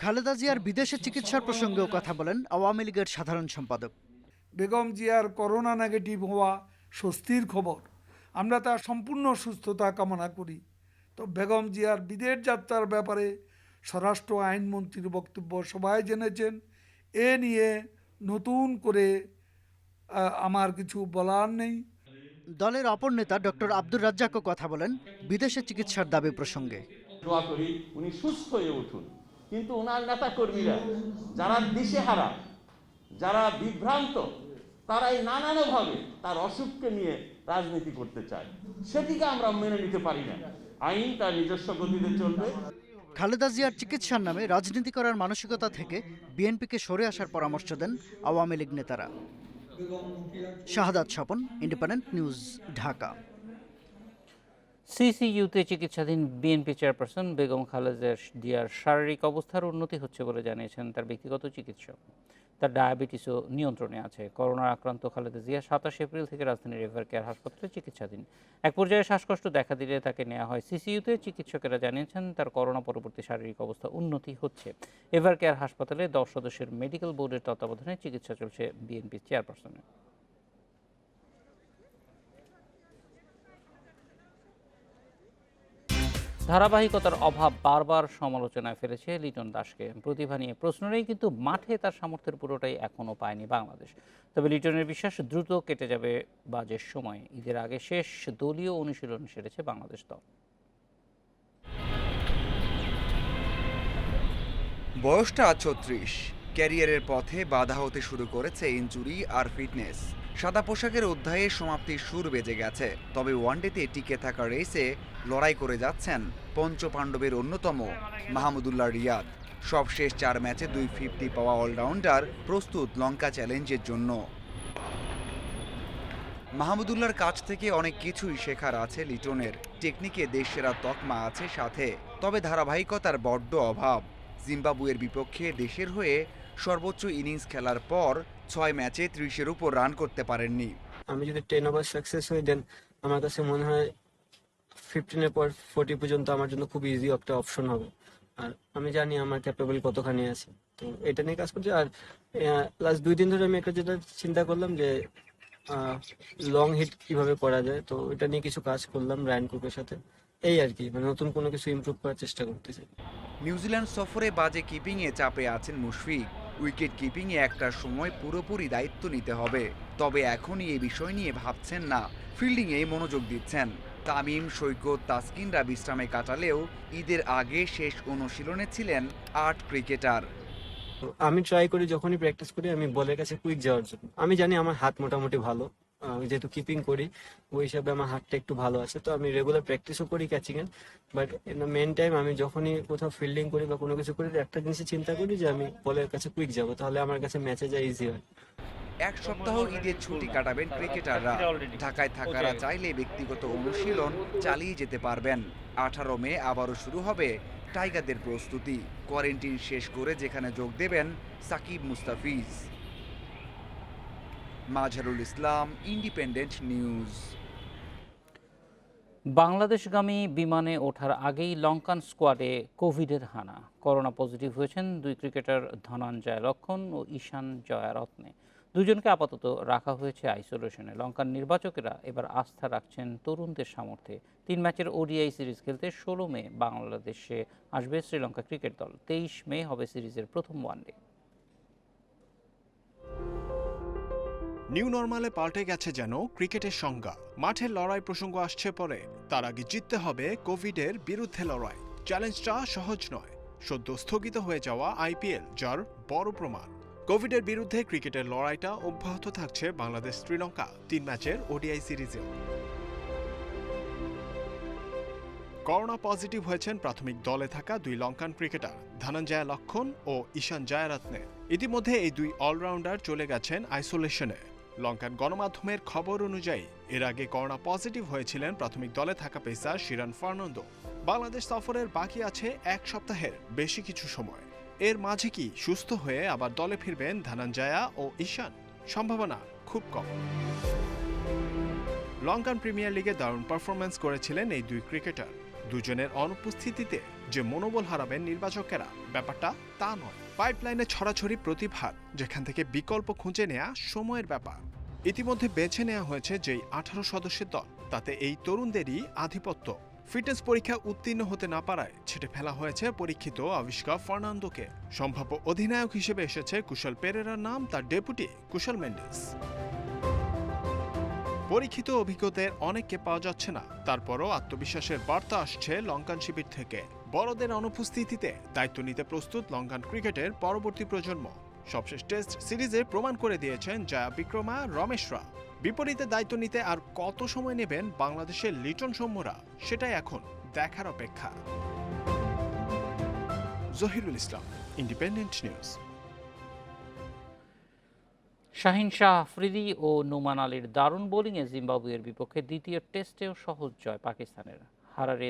খালেদা জিয়ার বিদেশে চিকিৎসার প্রসঙ্গেও কথা বলেন আওয়ামী লীগের সাধারণ সম্পাদক। বেগম জিয়ার করোনা নেগেটিভ হওয়া স্বস্তির খবর, আমরা তার সম্পূর্ণ সুস্থতা কামনা করি। তো বেগম জিয়ার বিদেশ যাত্রার ব্যাপারে স্বরাষ্ট্র আইনমন্ত্রীর বক্তব্য সবাই জেনেছেন। এ নিয়ে নতুন করে আমার কিছু বলার নেই। দলের অপর নেতা ডক্টর আব্দুর রাজ্জাকও কথা বলেন বিদেশে চিকিৎসার দাবি প্রসঙ্গে। দোয়া করি উনি সুস্থ হয়ে উঠুন, কিন্তু ওনার নেতা কর্মীরা যারা দিশেহারা, যারা বিভ্রান্ত, তারাই নানানভাবে তার অসুখকে নিয়ে রাজনীতি করতে চায়, সেটিকে আমরা মেনে নিতে পারি না। আইন তার নিজস্ব গতিতে চলবে। খালেদা জিয়ার চিকিৎসার নামে রাজনীতি করার মানসিকতা থেকে বিএনপিকে সরে আসার পরামর্শ দেন আওয়ামী লীগ নেতারা। শাহাদাত স্বপন, ইন্ডিপেন্ডেন্ট নিউজ, ঢাকা। সিসিইউতে চিকিৎসাধীন বিএনপি চেয়ারপারসন বেগম খালেদা জিয়ার শারীরিক অবস্থার উন্নতি হচ্ছে বলে জানিয়েছেন তার ব্যক্তিগত চিকিৎসক। তার ডায়াবেটিসও নিয়ন্ত্রণে আছে। করোনার আক্রান্ত খালেদা জিয়া 27 এপ্রিল থেকে রাজধানীর এভার কেয়ার হাসপাতালে চিকিৎসাধীন। এক পর্যায়ে শ্বাসকষ্ট দেখা দিলে তাকে নেওয়া হয় সিসিইউতে। চিকিৎসকেরা জানিয়েছেন তার করোনা পরবর্তী শারীরিক অবস্থা উন্নতি হচ্ছে। এভার কেয়ার হাসপাতালে 10 সদস্যের মেডিকেল বোর্ডের তত্ত্বাবধানে চিকিৎসা চলছে বিএনপি চেয়ারপারসনের। ধারাবাহিকতার অভাব বারবার সমালোচনায় ফেলেছে লিটন দাসকে। প্রতিভা নিয়ে প্রশ্ন নেই, কিন্তু মাঠে তার সামর্থ্যের পুরোটাই এখনও পায়নি বাংলাদেশ। তবে লিটনের বিশ্বাস দ্রুত কেটে যাবে বাজের সময়। ঈদের আগে শেষ দলীয় অনুশীলন সেরেছে বাংলাদেশ দল। বয়সটা 36, ক্যারিয়ারের পথে বাধা হতে শুরু করেছে ইনজুরি আর ফিটনেস। সাদা পোশাকের অধ্যায়ে সমাপ্তির সুর বেজে গেছে। তবে ওয়ানডেতে টিকে থাকার রেসে লড়াই করে যাচ্ছেন পঞ্চপাণ্ডবের অন্যতম মাহমুদুল্লাহ রিয়াদ। সবশেষ 4 ম্যাচে 250 পাওয়া অলরাউন্ডার প্রস্তুত লঙ্কা চ্যালেঞ্জের জন্য। মাহমুদুল্লাহর কাছ থেকে অনেক কিছুই শেখার আছে লিটনের। টেকনিকে দেশসেরা তকমা আছে সাথে, তবে ধারাবাহিকতার বড্ড অভাব। জিম্বাবুয়ের বিপক্ষে দেশের হয়ে সর্বোচ্চ ইনিংস খেলার পর 6 ম্যাচে 30-এর উপর রান করতে পারেননি। আমি যদি 10 ওভার সাকসেস হই দেন আমার কাছে মনে হয় 15-এর পর 40 পর্যন্ত আমার জন্য খুব ইজি একটা অপশন হবে। আর আমি জানি আমার ক্যাপেবল কতখানি আছে, তো এটা নিয়ে কাজ করছি। আর লাস্ট 2 দিন ধরে আমি একটা যেটা চিন্তা করলাম যে লং হিট কিভাবে করা যায়, তো এটা নিয়ে কিছু কাজ করলাম রায়ান কুকের সাথে। এই আর কি, মানে নতুন কোনো কিছু ইমপ্রুভ করার চেষ্টা করতেছি। নিউজিল্যান্ড সফরে বাজে কিপিংয়ে চাপে আছেন মুশফিক। উইকেট কিপিংয়ে একটা সময় পুরোপুরি দায়িত্ব নিতে হবে, তবে এখনই এই বিষয় নিয়ে ভাবছেন না, ফিল্ডিংয়ে মনোযোগ দিচ্ছেন। তামিম, সৈকত, তাসকিনরা বিশ্রামে কাটালেও ঈদের আগে শেষ অনুশীলনে ছিলেন 8 ক্রিকেটার। আমি ট্রাই করি যখনই প্র্যাকটিস করি আমি বলের কাছে কুইক যাওয়ার জন্য। আমি জানি আমার হাত মোটামুটি ভালো, যেহেতু কিপিং করি ওই হিসাবে আমার হাতটা একটু ভালো আছে, তো আমি রেগুলার প্র্যাকটিসও করি ক্যাচিং এর। But in the main time আমি যখনই কোথাও ফিল্ডিং করি বা কোনো কিছু করি একটা জিনিসই চিন্তা করি যে আমি বলের কাছে কুইক যাবো, তাহলে আমার কাছে ম্যাচে যা ইজি হয়। 1 সপ্তাহ ঈদের ছুটি কাটাবেন ক্রিকেটাররা। ঢাকায় থাকারা চাইলে ব্যক্তিগত অনুশীলন চালিয়ে যেতে পারবেন। 18 মে আবারও শুরু হবে টাইগারদের প্রস্তুতি। কোয়ারেন্টিন শেষ করে যেখানে যোগ দেবেন সাকিব, মুস্তাফিজ। Mazharul Islam, independent news. বাংলাদেশগামী বিমানে ওঠার আগেই লঙ্কান স্কোয়াডে কোভিডের হানা। করোনা পজিটিভ হয়েছেন 2 ক্রিকেটার ধনঞ্জয় লক্ষণ ও ঈশান জয়ারত্নে। দুজনকে আপাতত রাখা হয়েছে আইসোলেশনে। লঙ্কান নির্বাচকেরা এবার আস্থা রাখছেন তরুণদের সামর্থ্যে। 3 ম্যাচের ওডিআই সিরিজ খেলতে 16 মে বাংলাদেশে আসবে শ্রীলঙ্কা ক্রিকেট দল। 23 মে হবে সিরিজের প্রথম ওয়ানডে। নিউ নর্মালে পাল্টে গেছে যেন ক্রিকেটের সংজ্ঞা। মাঠের লড়াই প্রসঙ্গ আসছে পরে, তার আগে জিততে হবে কোভিডের বিরুদ্ধে লড়াই। চ্যালেঞ্জটা সহজ নয়। সদ্য স্থগিত হয়ে যাওয়া আইপিএল যার বড় প্রমাণ। কোভিডের বিরুদ্ধে ক্রিকেটের লড়াইটা অব্যাহত থাকছে বাংলাদেশ শ্রীলঙ্কা 3 ম্যাচের ওডিআই সিরিজে। করোনা পজিটিভ হয়েছেন প্রাথমিক দলে থাকা 2 লঙ্কান ক্রিকেটার ধনঞ্জয় লক্ষণ ও ঈশান জয়ারত্নে। ইতিমধ্যে এই 2 অলরাউন্ডার চলে গেছেন আইসোলেশনে। লঙ্কান গণমাধ্যমের খবর অনুযায়ী এর আগে করোনা পজিটিভ হয়েছিলেন প্রাথমিক দলে থাকা পেসার শিরান ফার্নান্দো। বাংলাদেশ সফরের বাকি আছে 1 সপ্তাহের বেশি কিছু সময়। এর মাঝে কি সুস্থ হয়ে আবার দলে ফিরবেন ধনঞ্জয়া ও ঈশান? সম্ভাবনা খুব কম। লঙ্কান প্রিমিয়ার লিগে দারুণ পারফরম্যান্স করেছিলেন এই 2 ক্রিকেটার। দুজনের অনুপস্থিতিতে যে মনোবল হারাবেন নির্বাচকেরা, ব্যাপারটা তা নয়। পাইপলাইনে ছড়াছড়ি প্রতিভার, যেখান থেকে বিকল্প খুঁজে নেওয়া সময়ের ব্যাপার। ইতিমধ্যে বেছে নেওয়া হয়েছে যেই 18 সদস্যের দল, তাতে এই তরুণদেরই আধিপত্য। ফিটনেস পরীক্ষা উত্তীর্ণ হতে না পারায় ছেটে ফেলা হয়েছে পরীক্ষিত আবিষ্কার ফার্নান্দোকে। সম্ভাব্য অধিনায়ক হিসেবে এসেছে কুশল পেরেরার নাম, তার ডেপুটি কুশল মেন্ডেস। পরীক্ষিত অভিজ্ঞতার অনেককে পাওয়া যাচ্ছে না, তারপরও আত্মবিশ্বাসের বার্তা আসছে লঙ্কান শিবির থেকে। বড়দের অনুপস্থিতিতে দায়িত্ব নিতে প্রস্তুত লঙ্কান ক্রিকেটের পরবর্তী প্রজন্ম। সবশেষ টেস্ট সিরিজে প্রমাণ করে দিয়েছেন জয়া বিক্রমা, রমেশরা। বিপরীতে দায়িত্ব নিতে আর কত সময় নেবেন বাংলাদেশের লিটন সৌম্যরা, সেটাই এখন দেখার অপেক্ষা। জহিরুল ইসলাম, ইন্ডিপেন্ডেন্ট নিউজ। শাহিন শাহ আফ্রিদি ও নোমান আলীর দারুণ বোলিংয়ে জিম্বাবুয়ের বিপক্ষে দ্বিতীয় টেস্টেও সহজ জয় পাকিস্তানের। হারারে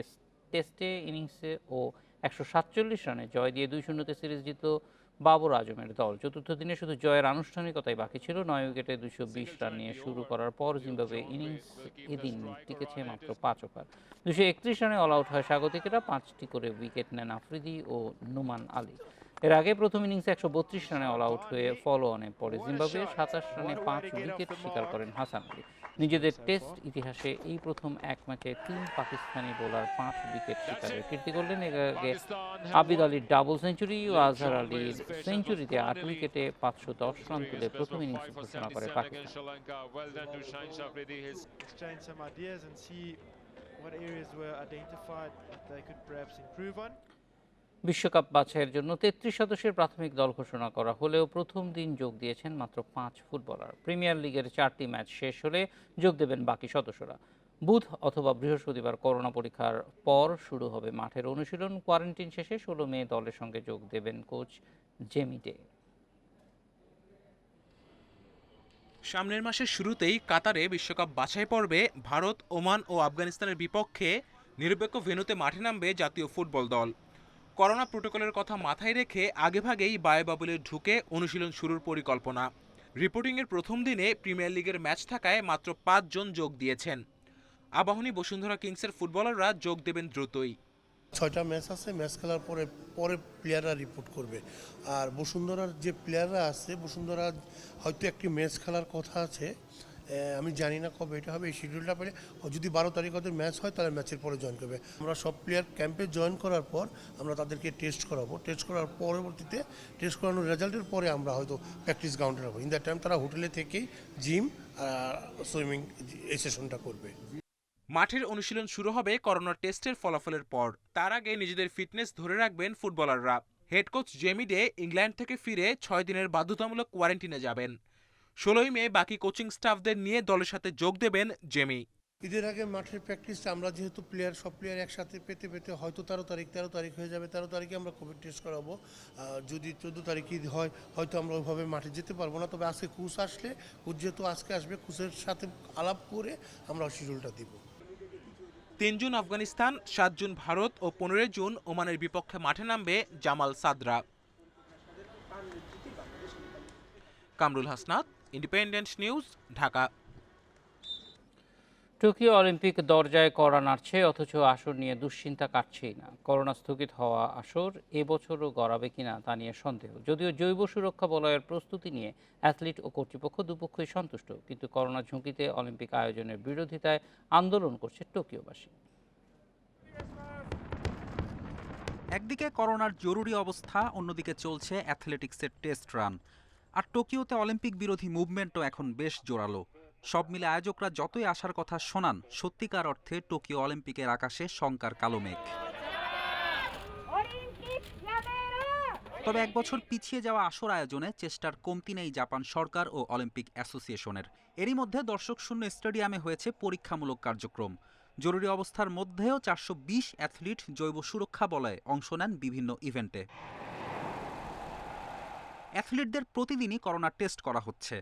টেস্টে ইনিংসে ও 147 রানে জয় দিয়ে 2-0 সিরিজ জিতল বাবর আজমের দল। চতুর্থ দিনে শুধু জয়ের আনুষ্ঠানিকতাই বাকি ছিল। 9 উইকেটে 220 রান নিয়ে শুরু করার পর জিম্বাবুয়ে ইনিংস এদিন টিকেছে মাত্র 5 ওভার। 231 রানে অল আউট হয় স্বাগতিকেরা। 5টি করে উইকেট নেন আফ্রিদি ও নোমান আলী। এর আগে প্রথম ইনিংসে 132 রানে অল আউট হয়ে ফলো অনে পড়ে জিম্বাবুয়ে। 27 রানে 5 উইকেট শিকার করেন হাসান আলী। নিজেদের টেস্ট ইতিহাসে এই প্রথম এক ম্যাচে 3 পাকিস্তানি বোলার 5 উইকেট শিকারের কীর্তি করলেন। এর আগে আবিদ আলীর ডাবল সেঞ্চুরি ও আজহার আলীর সেঞ্চুরিতে 8 উইকেটে 510 রান তুলে প্রথম ইনিংস ঘোষণা করে পাকিস্তান। বিশ্বকাপ বাছাইয়ের জন্য 33 সদস্যের প্রাথমিক দল ঘোষণা করা হলেও প্রথম দিন যোগ দিয়েছেন মাত্র 5 ফুটবলার। প্রিমিয়ার লিগের 4টি ম্যাচ শেষ হলে যোগ দেবেন বাকি সদস্যরা। বুধ অথবা বৃহস্পতিবার করোনা পরীক্ষার পর শুরু হবে মাঠের অনুশীলন। কোয়ারেন্টিন শেষে 16 মে দলের সঙ্গে যোগ দেবেন কোচ জেমি ডে। সামনের মাসের শুরুতেই কাতারে বিশ্বকাপ বাছাই পর্বে ভারত, ওমান ও আফগানিস্তানের বিপক্ষে নিরপেক্ষ ভেন্যুতে মাঠে নামবে জাতীয় ফুটবল দল। করোনা প্রোটোকলের কথা মাথায় রেখে আগেভাগেই বায়োবাবুলে ঢুকে অনুশীলন শুরুর পরিকল্পনা। রিপোর্টিংয়ের প্রথম দিনে প্রিমিয়ার লিগের ম্যাচ থাকায় মাত্র 5 জন যোগ দিয়েছেন। আবাহনী বসুন্ধরা কিংসের ফুটবলাররা যোগ দেবেন দ্রুতই। 6টা ম্যাচ আছে, ম্যাচ খেলার পরে প্লেয়াররা রিপোর্ট করবে। আর বসুন্ধরার যে প্লেয়াররা আছে, বসুন্ধরা হয়তো একটি ম্যাচ খেলার কথা আছে, আমি জানি না কবে এটা হবে। এই শিডিউলটা পেলে যদি 12 তারিখ ওদের ম্যাচ হয় তাহলে ম্যাচের পরে জয়েন করবে। আমরা সব প্লেয়ার ক্যাম্পে জয়েন করার পর আমরা তাদেরকে টেস্ট করাবো। টেস্ট করার পরবর্তীতে টেস্ট করানোর রেজাল্টের পরে আমরা হয়তো প্র্যাকটিস গ্রাউন্ডে যাবো। ইন দ্যাট টাইম তারা হোটেলে থেকেই জিম আর সুইমিং এই সেশনটা করবে। মাঠের অনুশীলন শুরু হবে করোনা টেস্টের ফলাফলের পর। তার আগে নিজেদের ফিটনেস ধরে রাখবেন ফুটবলাররা। Head coach Jamie day England থেকে ফিরে 6 দিনের বাধ্যতামূলক কোয়ারেন্টিনে যাবেন। 16 মে বাকি কোচিং স্টাফদের নিয়ে দলের সাথে যোগ দেবেন জেমি। ঈদের আগে মাঠের প্র্যাকটিসটা আমরা যেহেতু সব প্লেয়ার একসাথে পেতে হয়তো 13 তারিখ হয়ে যাবে। 13 তারিখে আমরা কোভিড টেস্ট করাবো। যদি 14 তারিখ ঈদ হয় হয়তো আমরা ওইভাবে মাঠে যেতে পারবো না। তবে আজকে কোচ আসলে, কোচ যেহেতু আজকে আসবে, কোচের সাথে আলাপ করে আমরা শিডিউলটা দিব। 3 জুন আফগানিস্তান, 7 জুন ভারত ও 15 জুন ওমানের বিপক্ষে মাঠে নামবে Jamal সাদরা। Kamrul Hasnat, independent News, Dhaka. Tokyo Olympic দরজায় কড়া নাড়ছে, অথচ আসর নিয়ে দুশ্চিন্তা কাটছেই না। করোনা স্থগিত হওয়া আসর এবছরও গড়াবে কিনা তা নিয়ে সন্দেহ। যদিও জৈব সুরক্ষা বলয়ের প্রস্তুতি নিয়ে অ্যাথলিট ও কর্তৃপক্ষ দুপক্ষই সন্তুষ্ট, কিন্তু করোনা ঝুঁকিতে অলিম্পিক আয়োজনের বিরোধিতায় আন্দোলন করছে টোকিওবাসী। একদিকে করোনার জরুরি অবস্থা, অন্যদিকে চলছে অ্যাথলেটিক্সের টেস্ট রান। আর টোকিওতে অলিম্পিক বিরোধী মুভমেন্টও এখন বেশ জোরালো। সব মিলে আয়োজকরা যতই আসার কথা শোনান, সত্যিকার অর্থে টোকিও অলিম্পিকের আকাশে শঙ্কার কালো মেঘ। তবে 1 বছর পিছিয়ে যাওয়া আসর আয়োজনে চেষ্টার কমতি নেই জাপান সরকার ও অলিম্পিক অ্যাসোসিয়েশনের। এরই মধ্যে দর্শক শূন্য স্টেডিয়ামে হয়েছে পরীক্ষামূলক কার্যক্রম। জরুরি অবস্থার মধ্যেও 420 অ্যাথলিট জৈব সুরক্ষা বলয়ে অংশ নেন বিভিন্ন ইভেন্টে। অ্যাথলিটদের প্রতিদিনই করোনা টেস্ট করা হচ্ছে,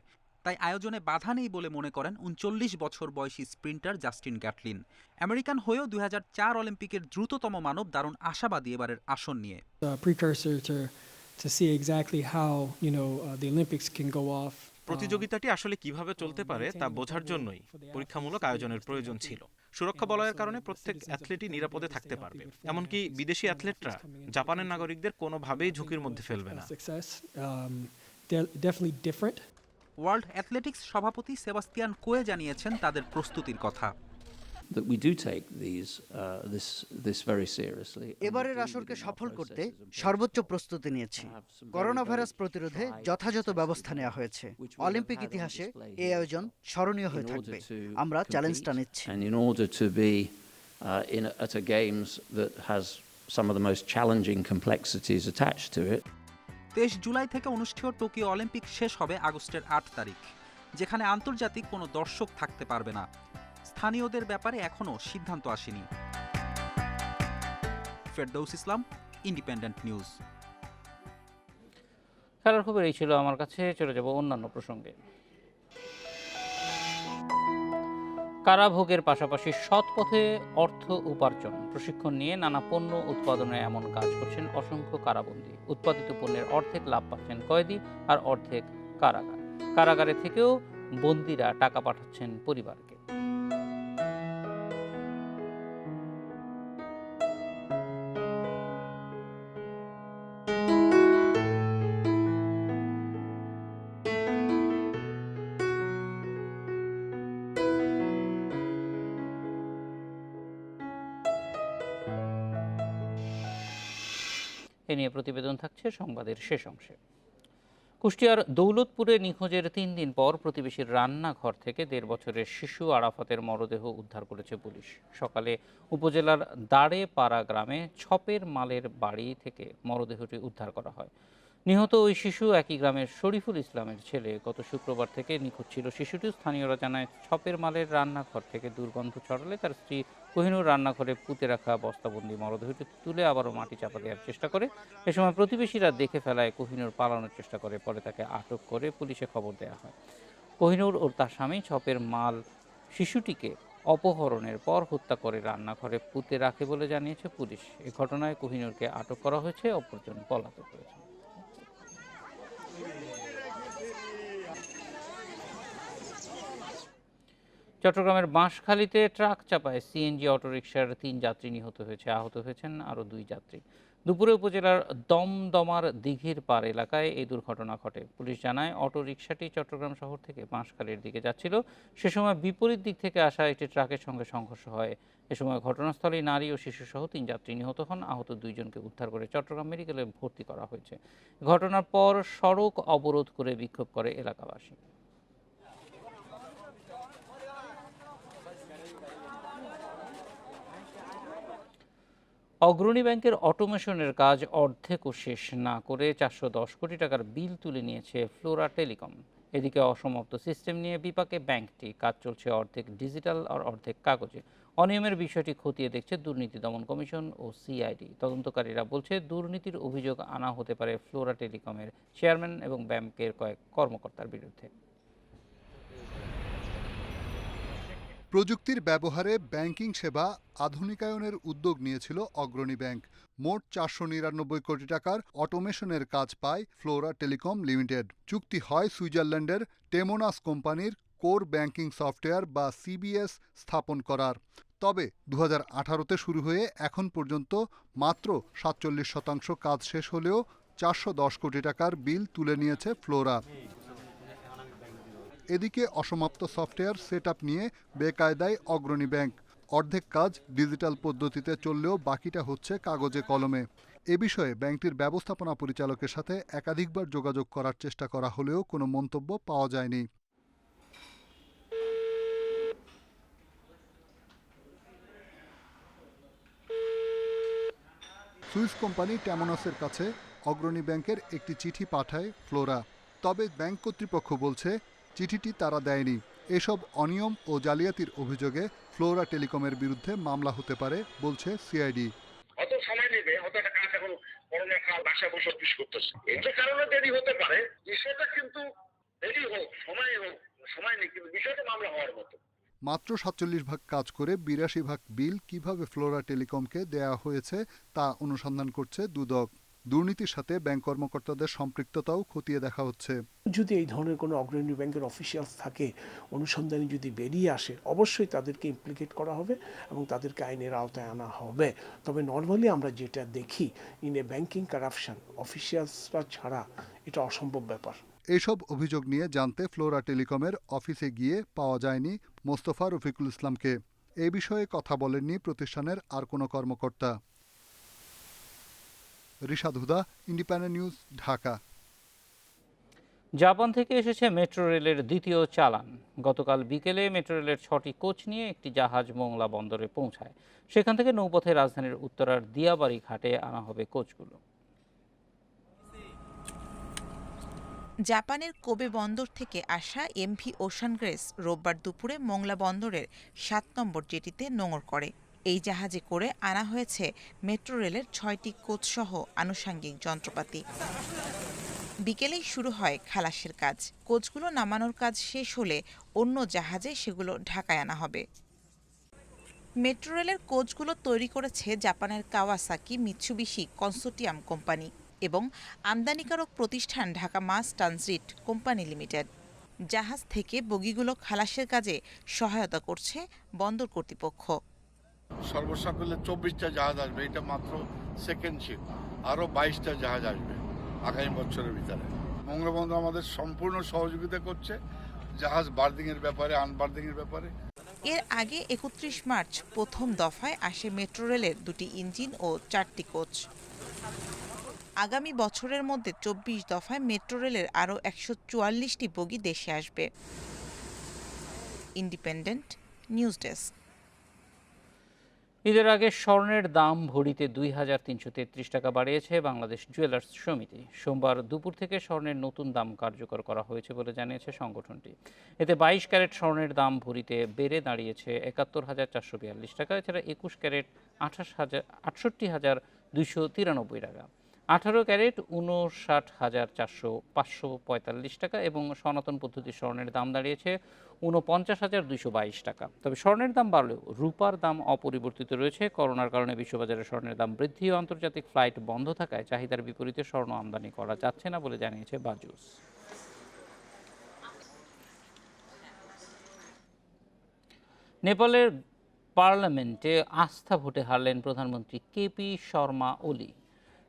তাই আয়োজনে বাধা নেই বলে মনে করেন 39 বছর বয়সী স্প্রিন্টার জাস্টিন গ্যাটলিন। আমেরিকান হয়েও 2004 অলিম্পিকের দ্রুততম মানব দারুণ আশাবাদী এবারের আসন নিয়ে। প্রতিযোগিতাটি আসলে কিভাবে চলতে পারে তা বোঝার জন্যই পরীক্ষামূলক আয়োজনের প্রয়োজন ছিল। সুরক্ষা বলয়ের কারণে প্রত্যেক অ্যাথলেটই নিরাপদে থাকতে পারবে, এমনকি বিদেশি অ্যাথলেটরা জাপানের নাগরিকদের কোনোভাবেই ঝুঁকির মধ্যে ফেলবে না। ওয়ার্ল্ড অ্যাথলেটিক্স সভাপতি সেবাস্তিয়ান কোয়ে জানিয়েছেন তাদের প্রস্তুতির কথা। এবারের আসরকে সফল করতে সর্বোচ্চ প্রস্তুতি নিয়েছি। করোনা ভাইরাস প্রতিরোধে যথাযথ ব্যবস্থা নেওয়া হয়েছে। অলিম্পিক ইতিহাসে এই আয়োজন স্মরণীয় হয়ে থাকবে। আমরা চ্যালেঞ্জটা নিচ্ছি। 23 জুলাই থেকে অনুষ্ঠেয় টোকিও অলিম্পিক শেষ হবে আগস্টের 8 তারিখ, যেখানে আন্তর্জাতিক কোনো দর্শক থাকতে পারবে না। স্থানীয়দের ব্যাপারে এখনও সিদ্ধান্ত আসেনি। ফেরদৌস ইসলাম, ইন্ডিপেন্ডেন্ট নিউজ। খেলার খবর এই ছিল আমার কাছে। চলে যাব অন্যান্য প্রসঙ্গে। কারাভোগের পাশাপাশি সৎ পথে অর্থ উপার্জন, প্রশিক্ষণ নিয়ে নানা পণ্য উৎপাদনে এমন কাজ করছেন অসংখ্য কারাবন্দী। উৎপাদিত পণ্যের অর্ধেক লাভ পাচ্ছেন কয়েদি, আর অর্ধেক কারাগার। কারাগারে থেকেও বন্দীরা টাকা পাঠাচ্ছেন পরিবারকে। এ নিয়ে প্রতিবেদন থাকছে সংবাদের শেষ অংশে। কুষ্টিয়ার দৌলতপুরে নিখোঁজের 3 দিন পর প্রতিবেশীর রান্নাঘর থেকে 1.5 বছরের শিশু আরাফাতের মরদেহ উদ্ধার করেছে পুলিশ। সকালে উপজেলার দাড়েপাড়া গ্রামে ছপের মালের বাড়ি থেকে মরদেহটি উদ্ধার করা হয়। নিহত ওই শিশু একই গ্রামের শরীফুল ইসলামের ছেলে। গত শুক্রবার থেকে নিখোঁজ ছিল শিশুটি। স্থানীয়রা জানায়, ছপের মালের রান্নাঘর থেকে দুর্গন্ধ ছড়ালে তার স্ত্রী কোহিনূর রান্নাঘরে পুঁতে রাখা বস্তাবন্দি মরদেহটি তুলে আবারও মাটি চাপা দেওয়ার চেষ্টা করে। এ সময় প্রতিবেশীরা দেখে ফেলায় কোহিনূর পালানোর চেষ্টা করে। পরে তাকে আটক করে পুলিশে খবর দেওয়া হয়। কোহিনূর ও তার স্বামী ছপের মাল শিশুটিকে অপহরণের পর হত্যা করে রান্নাঘরে পুঁতে রাখে বলে জানিয়েছে পুলিশ। এ ঘটনায় কোহিনূরকে আটক করা হয়েছে, অপরজন পলাতক রয়েছে। চট্টগ্রামের বাঁশখালীতে ট্রাক চাপায় সিএনজি অটোরিকশার ৩ যাত্রী নিহত হয়েছে। আহত হয়েছেন আরও 2 যাত্রী। দুপুরে উপজেলার দমদমার দিঘির পাড় এলাকায় এই দুর্ঘটনা ঘটে। পুলিশ জানায়, অটোরিকশাটি চট্টগ্রাম শহর থেকে বাঁশখালীর দিকে যাচ্ছিল। সে সময় বিপরীত দিক থেকে আসা একটি ট্রাকের সঙ্গে সংঘর্ষ হয়। এ সময় ঘটনাস্থলেই নারী ও শিশুসহ 3 যাত্রী নিহত হন। আহত 2 জনকে উদ্ধার করে চট্টগ্রাম মেডিকেলে ভর্তি করা হয়েছে। ঘটনার পর সড়ক অবরোধ করে বিক্ষোভ করে এলাকাবাসী। অগ্রণী ব্যাংকের অটোমেশনের কাজ অর্ধেকও শেষ না করে 410 কোটি টাকার বিল তুলে নিয়েছে ফ্লোরা টেলিকম। এদিকে অসমাপ্ত সিস্টেম নিয়ে বিপাকে ব্যাংকটি। কাজ চলছে অর্ধেক ডিজিটাল আর অর্ধেক কাগজে। অনিয়মের বিষয়টি খতিয়ে দেখছে দুর্নীতি দমন কমিশন ও সিআইডি। তদন্তকারীরা বলছে, দুর্নীতির অভিযোগ আনা হতে পারে ফ্লোরা টেলিকমের চেয়ারম্যান এবং ব্যাংকের কয়েক কর্মকর্তার বিরুদ্ধে। প্রযুক্তির ব্যবহারে ব্যাংকিং সেবা আধুনিকায়নের উদ্যোগ নিয়েছিল অগ্রণী ব্যাংক। মোট 499 কোটি টাকার অটোমেশনের কাজ পায় ফ্লোরা টেলিকম লিমিটেড। চুক্তি হয় সুইজারল্যান্ডের টেমোনাস কোম্পানির কোর ব্যাংকিং সফটওয়্যার বা সিবিএস স্থাপন করার। তবে 2018-তে শুরু হয়ে এখন পর্যন্ত মাত্র 47% কাজ শেষ হলেও 410 কোটি টাকার বিল তুলে নিয়েছে ফ্লোরা। এদিকে অসমাপ্ত সফটওয়্যার সেটআপ নিয়ে বেকায়দায় অগ্রণী ব্যাংক। অর্ধেক কাজ ডিজিটাল পদ্ধতিতে চললেও বাকিটা হচ্ছে কাগজে কলমে। এ বিষয়ে ব্যাংকটির ব্যবস্থাপনা পরিচালকের সাথে একাধিকবার যোগাযোগ করার চেষ্টা করা হলেও কোনো মন্তব্য পাওয়া যায়নি। সুইস কোম্পানি টেমোনাসের কাছে অগ্রণী ব্যাংকের একটি চিঠি পাঠায় ফ্লোরা। তবে ব্যাংক কর্তৃপক্ষ বলছে, চিঠিটি তারা দেয়নি। এসব অনিয়ম ও জালিয়াতির অভিযোগে ফ্লোরা টেলিকমের বিরুদ্ধে মামলা হতে পারে বলছে সিআইডি। অত সময় নেবে, অত একটা কাজ এখন পড়ালেখা বাসায় বসে অফিস করতেছে, এই কারণে দেরি হতে পারে। বিষয়টা কিন্তু দেরি হোক, সময় নেই, কিন্তু বিষয়টা মামলা হওয়ার মতো। মাত্র 47 ভাগ কাজ করে 82 ভাগ বিল কিভাবে ফ্লোরা টেলিকমকে দেয়া হয়েছে তা অনুসন্ধান করছে দুদক। দুর্নীতির সাথে ব্যাংক কর্মকর্তাদের সম্পৃক্ততাও খতিয়ে দেখা হচ্ছে। যদি এই ধরনের কোনো অগ্রণী ব্যাংকের অফিসিয়ালস থাকে, অনুসন্ধানে যদি বেরিয়ে আসে, অবশ্যই তাদেরকে ইমপ্লিকেট করা হবে এবং তাদেরকে আইনের আওতায় আনা হবে। তবে নর্মালি আমরা যেটা দেখি, ইন এ ব্যাংকিং কারাপশন অফিসিয়ালসরা ছাড়া এটা অসম্ভব ব্যাপার। এসব অভিযোগ নিয়ে জানতে ফ্লোরা টেলিকমের অফিসে গিয়ে পাওয়া যায়নি মোস্তফা রফিকুল ইসলামকে। এ বিষয়ে কথা বলেননি প্রতিষ্ঠানের আর কোনো কর্মকর্তা। রিশাদ হুদা, ইন্ডিপেন্ডেন্ট নিউজ, ঢাকা। জাপান থেকে এসেছে মেট্রো রেলের দ্বিতীয় চালান। গতকাল বিকেলে মেট্রো রেলের 6টি কোচ নিয়ে একটি জাহাজ মোংলা বন্দরে পৌঁছায়। সেখান থেকে নৌপথে রাজধানীর উত্তরার দিয়াবাড়ি ঘাটে আনা হবে কোচগুলো। জাপানের কোবে বন্দর থেকে আসা এমভি ওশান গ্রেস রোববার দুপুরে মোংলা বন্দরের 7 নম্বর জেটিতে নোঙর করে। এই জাহাজে করে আনা হয়েছে মেট্রো রেলের 6টি কোচসহ আনুষঙ্গিক যন্ত্রপাতি। বিকেলেই শুরু হয় খালাসের কাজ। কোচগুলো নামানোর কাজ শেষ হলে অন্য জাহাজে সেগুলো ঢাকায় আনা হবে। মেট্রো রেলের কোচগুলো তৈরি করেছে জাপানের কাওয়াসাকি মিৎসুবিশি কনসোর্টিয়াম কোম্পানি এবং আমদানিকারক প্রতিষ্ঠান Dhaka mass transit company limited. জাহাজ থেকে বগিগুলো খালাসের কাজে সহায়তা করছে বন্দর কর্তৃপক্ষ। সর্বসাকুল্যে 24টা জাহাজ আসবে, এটা মাত্র সেকেন্ড শিপ। আরও 22টা জাহাজ আসবে আগামী বছরের ভিতরে। মোংলা বন্দর আমাদের সম্পূর্ণ সহযোগিতা করছে জাহাজ বার্দিংয়ের ব্যাপারে, আনবার্দিংয়ের ব্যাপারে। এর আগে 31 মার্চ প্রথম দফায় আসে মেট্রো রেলের 2টি ইঞ্জিন ও 4টি কোচ। আগামী বছরের মধ্যে 24 দফায় মেট্রো রেলের আরও 144টি বগি দেশে আসবে। Independent news desk. ঈদের আগে স্বর্ণের দাম ভরিতে 2,333 টাকা বাড়িয়েছে বাংলাদেশ জুয়েলার্স সমিতি। সোমবার দুপুর থেকে স্বর্ণের নতুন দাম কার্যকর করা হয়েছে বলে জানিয়েছে সংগঠনটি। এতে 22 ক্যারেট স্বর্ণের দাম ভরিতে বেড়ে দাঁড়িয়েছে 71,442 টাকা। এছাড়া 21 ক্যারেট 68,293 টাকা, 18 ক্যারেট 59,545 টাকা এবং সনাতন পদ্ধতির স্বর্ণের দাম দাঁড়িয়েছে 49,222 টাকা। তবে স্বর্ণের দাম বাড়লেও রূপার দাম অপরিবর্তিত রয়েছে। করোনার কারণে বিশ্ববাজারে স্বর্ণের দাম বৃদ্ধি ও আন্তর্জাতিক ফ্লাইট বন্ধ থাকায় চাহিদার বিপরীতে স্বর্ণ আমদানি করা যাচ্ছে না বলে জানিয়েছে বাজুস। নেপালের পার্লামেন্টে আস্থা ভোটে হারলেন প্রধানমন্ত্রী কেপি শর্মা ওলি।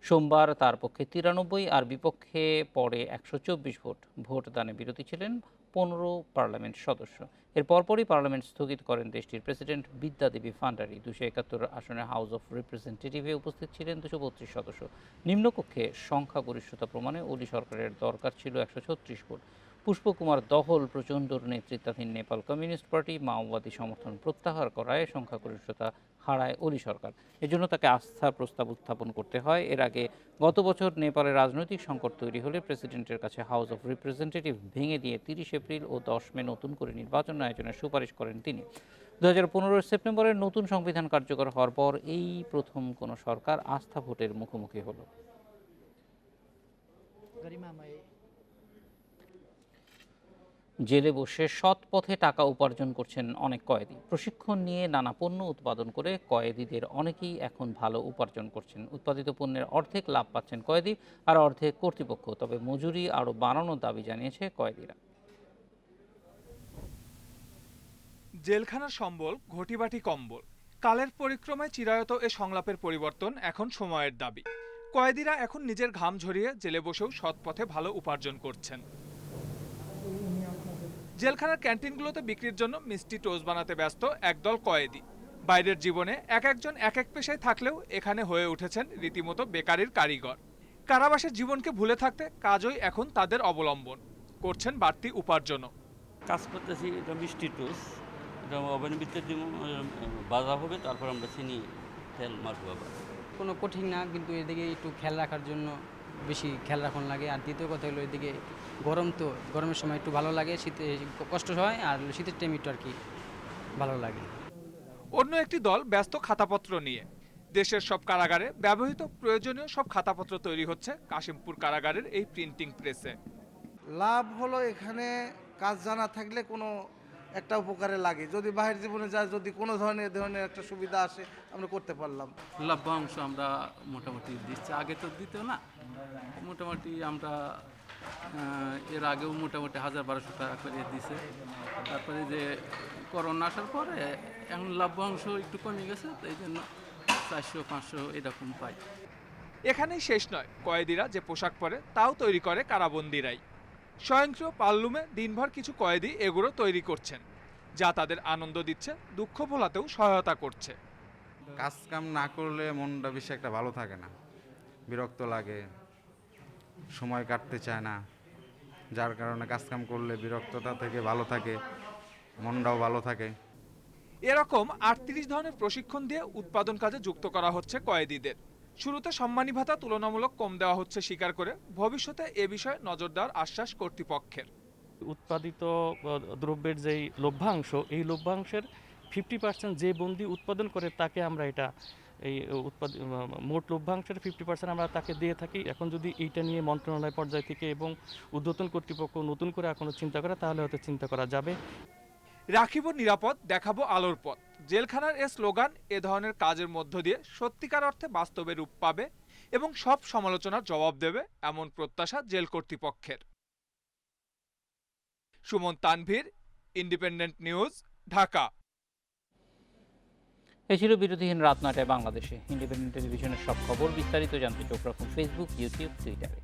সোমবার তার পক্ষে 93 আর বিপক্ষে পড়ে 124 ভোট। ভোটদানে বিরতি ছিলেন 15 পার্লামেন্ট সদস্য। এর পরপরই পার্লামেন্ট স্থগিত করেন দেশটির প্রেসিডেন্ট বিদ্যা দেবী ভান্ডারী। 271 আসনে হাউস অফ রিপ্রেজেন্টেটিভে উপস্থিত ছিলেন 232 সদস্য। নিম্নকক্ষে সংখ্যাগরিষ্ঠতা প্রমাণে ওলি সরকারের দরকার ছিল 136 ভোট। পুষ্পকুমার দহল প্রচণ্ডর নেতৃত্বাধীন নেপাল কমিউনিস্ট পার্টি মাওবাদী সমর্থন প্রত্যাহার করায় সংখ্যাগরিষ্ঠতা হারায় ওলি সরকার। এজন্য তাকে আস্থার প্রস্তাব উত্থাপন করতে হয়। এর আগে গত বছর নেপালের রাজনৈতিক সংকট তৈরি হলে প্রেসিডেন্টের কাছে হাউস অফ রিপ্রেজেন্টেটিভ ভেঙে দিয়ে 30 এপ্রিল ও 10 মে নতুন করে নির্বাচন আয়োজনের সুপারিশ করেন তিনি। 2015 সেপ্টেম্বরের নতুন সংবিধান কার্যকর হওয়ার পর এই প্রথম কোনো সরকার আস্থা ভোটের মুখোমুখি হলো। জেলে বসে সৎ পথে টাকা উপার্জন করছেন অনেক কয়েদি। প্রশিক্ষণ নিয়ে নানা পণ্য উৎপাদন করে কয়েদিদের অনেকেই এখন ভালো উপার্জন করছেন। উৎপাদিত পণ্যের অর্ধেক লাভ পাচ্ছেন কয়েদি আর অর্ধেক কর্তৃপক্ষ। তবে মজুরি আরও বাড়ানোর দাবি জানিয়েছে কয়েদিরা। জেলখানার সম্বল ঘটিবাটি কম্বল, কালের পরিক্রমায় চিরায়ত এ সংলাপের পরিবর্তন এখন সময়ের দাবি। কয়েদিরা এখন নিজের ঘাম ঝরিয়ে জেলে বসেও সৎ পথে ভালো উপার্জন করছেন। জেলখানার ক্যান্টিনগুলোতে বিক্রির জন্য মিষ্টি টোস্ট বানাতে ব্যস্ত একদল কয়েদি। বাইরের জীবনে এক একজন এক এক পেশায় থাকলেও এখানে হয়ে উঠেছেন রীতিমতো বেকারির কারিগর। কারাবাসের জীবনকে ভুলে থাকতে কাজই এখন তাদের অবলম্বন, করছেন বাড়তি উপার্জনও। কাজ করতেছি, এটা মিষ্টি টোস্ট, এটা ওভেনের ভিতরে দিব, ভাজা হবে, তারপর আমরা চিনি তেল মাখবো। আবার কোনো কঠিন না, কিন্তু এদিকে একটু খেয়াল রাখার জন্য বেশি খেয়াল রাখুন লাগে। আর দ্বিতীয় কথা হলো এদিকে গরম, তো গরমের সময় একটু ভালো লাগে, শীতে কষ্ট হয়, আর শীতের টাইম একটু আর কি ভালো লাগে। অন্য একটি দল ব্যস্ত খাতাপত্র নিয়ে। দেশের সব কারাগারে ব্যবহৃত প্রয়োজনীয় সব খাতাপত্র তৈরি হচ্ছে কাশিমপুর কারাগারের এই প্রিন্টিং প্রেসে। লাভ হলো এখানে কাজ জানা থাকলে কোনো একটা উপকারে লাগে। যদি বাহির জীবনে যায়, যদি কোনো ধরনের একটা সুবিধা আসে, আমরা করতে পারলাম। লভ্যাংশ আমরা মোটামুটি দিচ্ছি, আগে তো দিত না। মোটামুটি আমরা এর আগেও মোটামুটি 1,000-1,200 টাকা করে দিছে। তারপরে যে করোনা আসার পরে এখন লভ্যাংশ একটু কমে গেছে, তো এই জন্য 400-500 এরকম পাই। এখানেই শেষ নয়, কয়েদিরা যে পোশাক পরে তাও তৈরি করে কারাবন্দিরাই। স্বয়ংক্রিয় পাললুমে দিনভর কিছু কয়েদি এগুলো তৈরি করছেন, যা তাদের আনন্দ দিচ্ছে, দুঃখ ভোলাতেও সহায়তা করছে। কাজ কাম না করলে মনটা বেশি একটা ভালো থাকে না, বিরক্ত লাগে, সময় কাটতে চায় না। যার কারণে কাজ কাম করলে বিরক্ততা থেকে ভালো থাকে, মনটাও ভালো থাকে। এরকম 38 ধরনের প্রশিক্ষণ দিয়ে উৎপাদন কাজে যুক্ত করা হচ্ছে কয়েদিদের। শুরুতে সম্মানী ভাতা তুলনামূলক কম দেওয়া হচ্ছে স্বীকার করে ভবিষ্যতে এ বিষয়ে নজর দেওয়ার আশ্বাস কর্তৃপক্ষের। উৎপাদিত দ্রব্যের যেই লভ্যাংশ, এই লভ্যাংশের 50% যে বন্দি উৎপাদন করে তাকে আমরা এটা এই মোট লভ্যাংশের 50% আমরা তাকে দিয়ে থাকি। এখন যদি এইটা নিয়ে মন্ত্রণালয় পর্যায় থেকে এবং ঊর্ধ্বতন কর্তৃপক্ষ নতুন করে এখনো চিন্তা করে, তাহলে হয়তো চিন্তা করা যাবে। রাখিব নিরাপদ, দেখাবো আলোর পথ, জেলখানার এ স্লোগান এ ধরনের কাজের মধ্য দিয়ে সত্যিকার অর্থে বাস্তবে রূপ পাবে এবং সব সমালোচনার জবাব দেবে, এমন প্রত্যাশা জেল কর্তৃপক্ষের। Suman Tanvir, Independent News, Dhaka. এ ছিল বিরতিহীন রাত 9টায় বাংলাদেশে। ইন্ডিপেন্ডেন্ট টেলিভিশনের সব খবর বিস্তারিত জানতে চোখ রাখুন ফেসবুক, ইউটিউব, টুইটারে।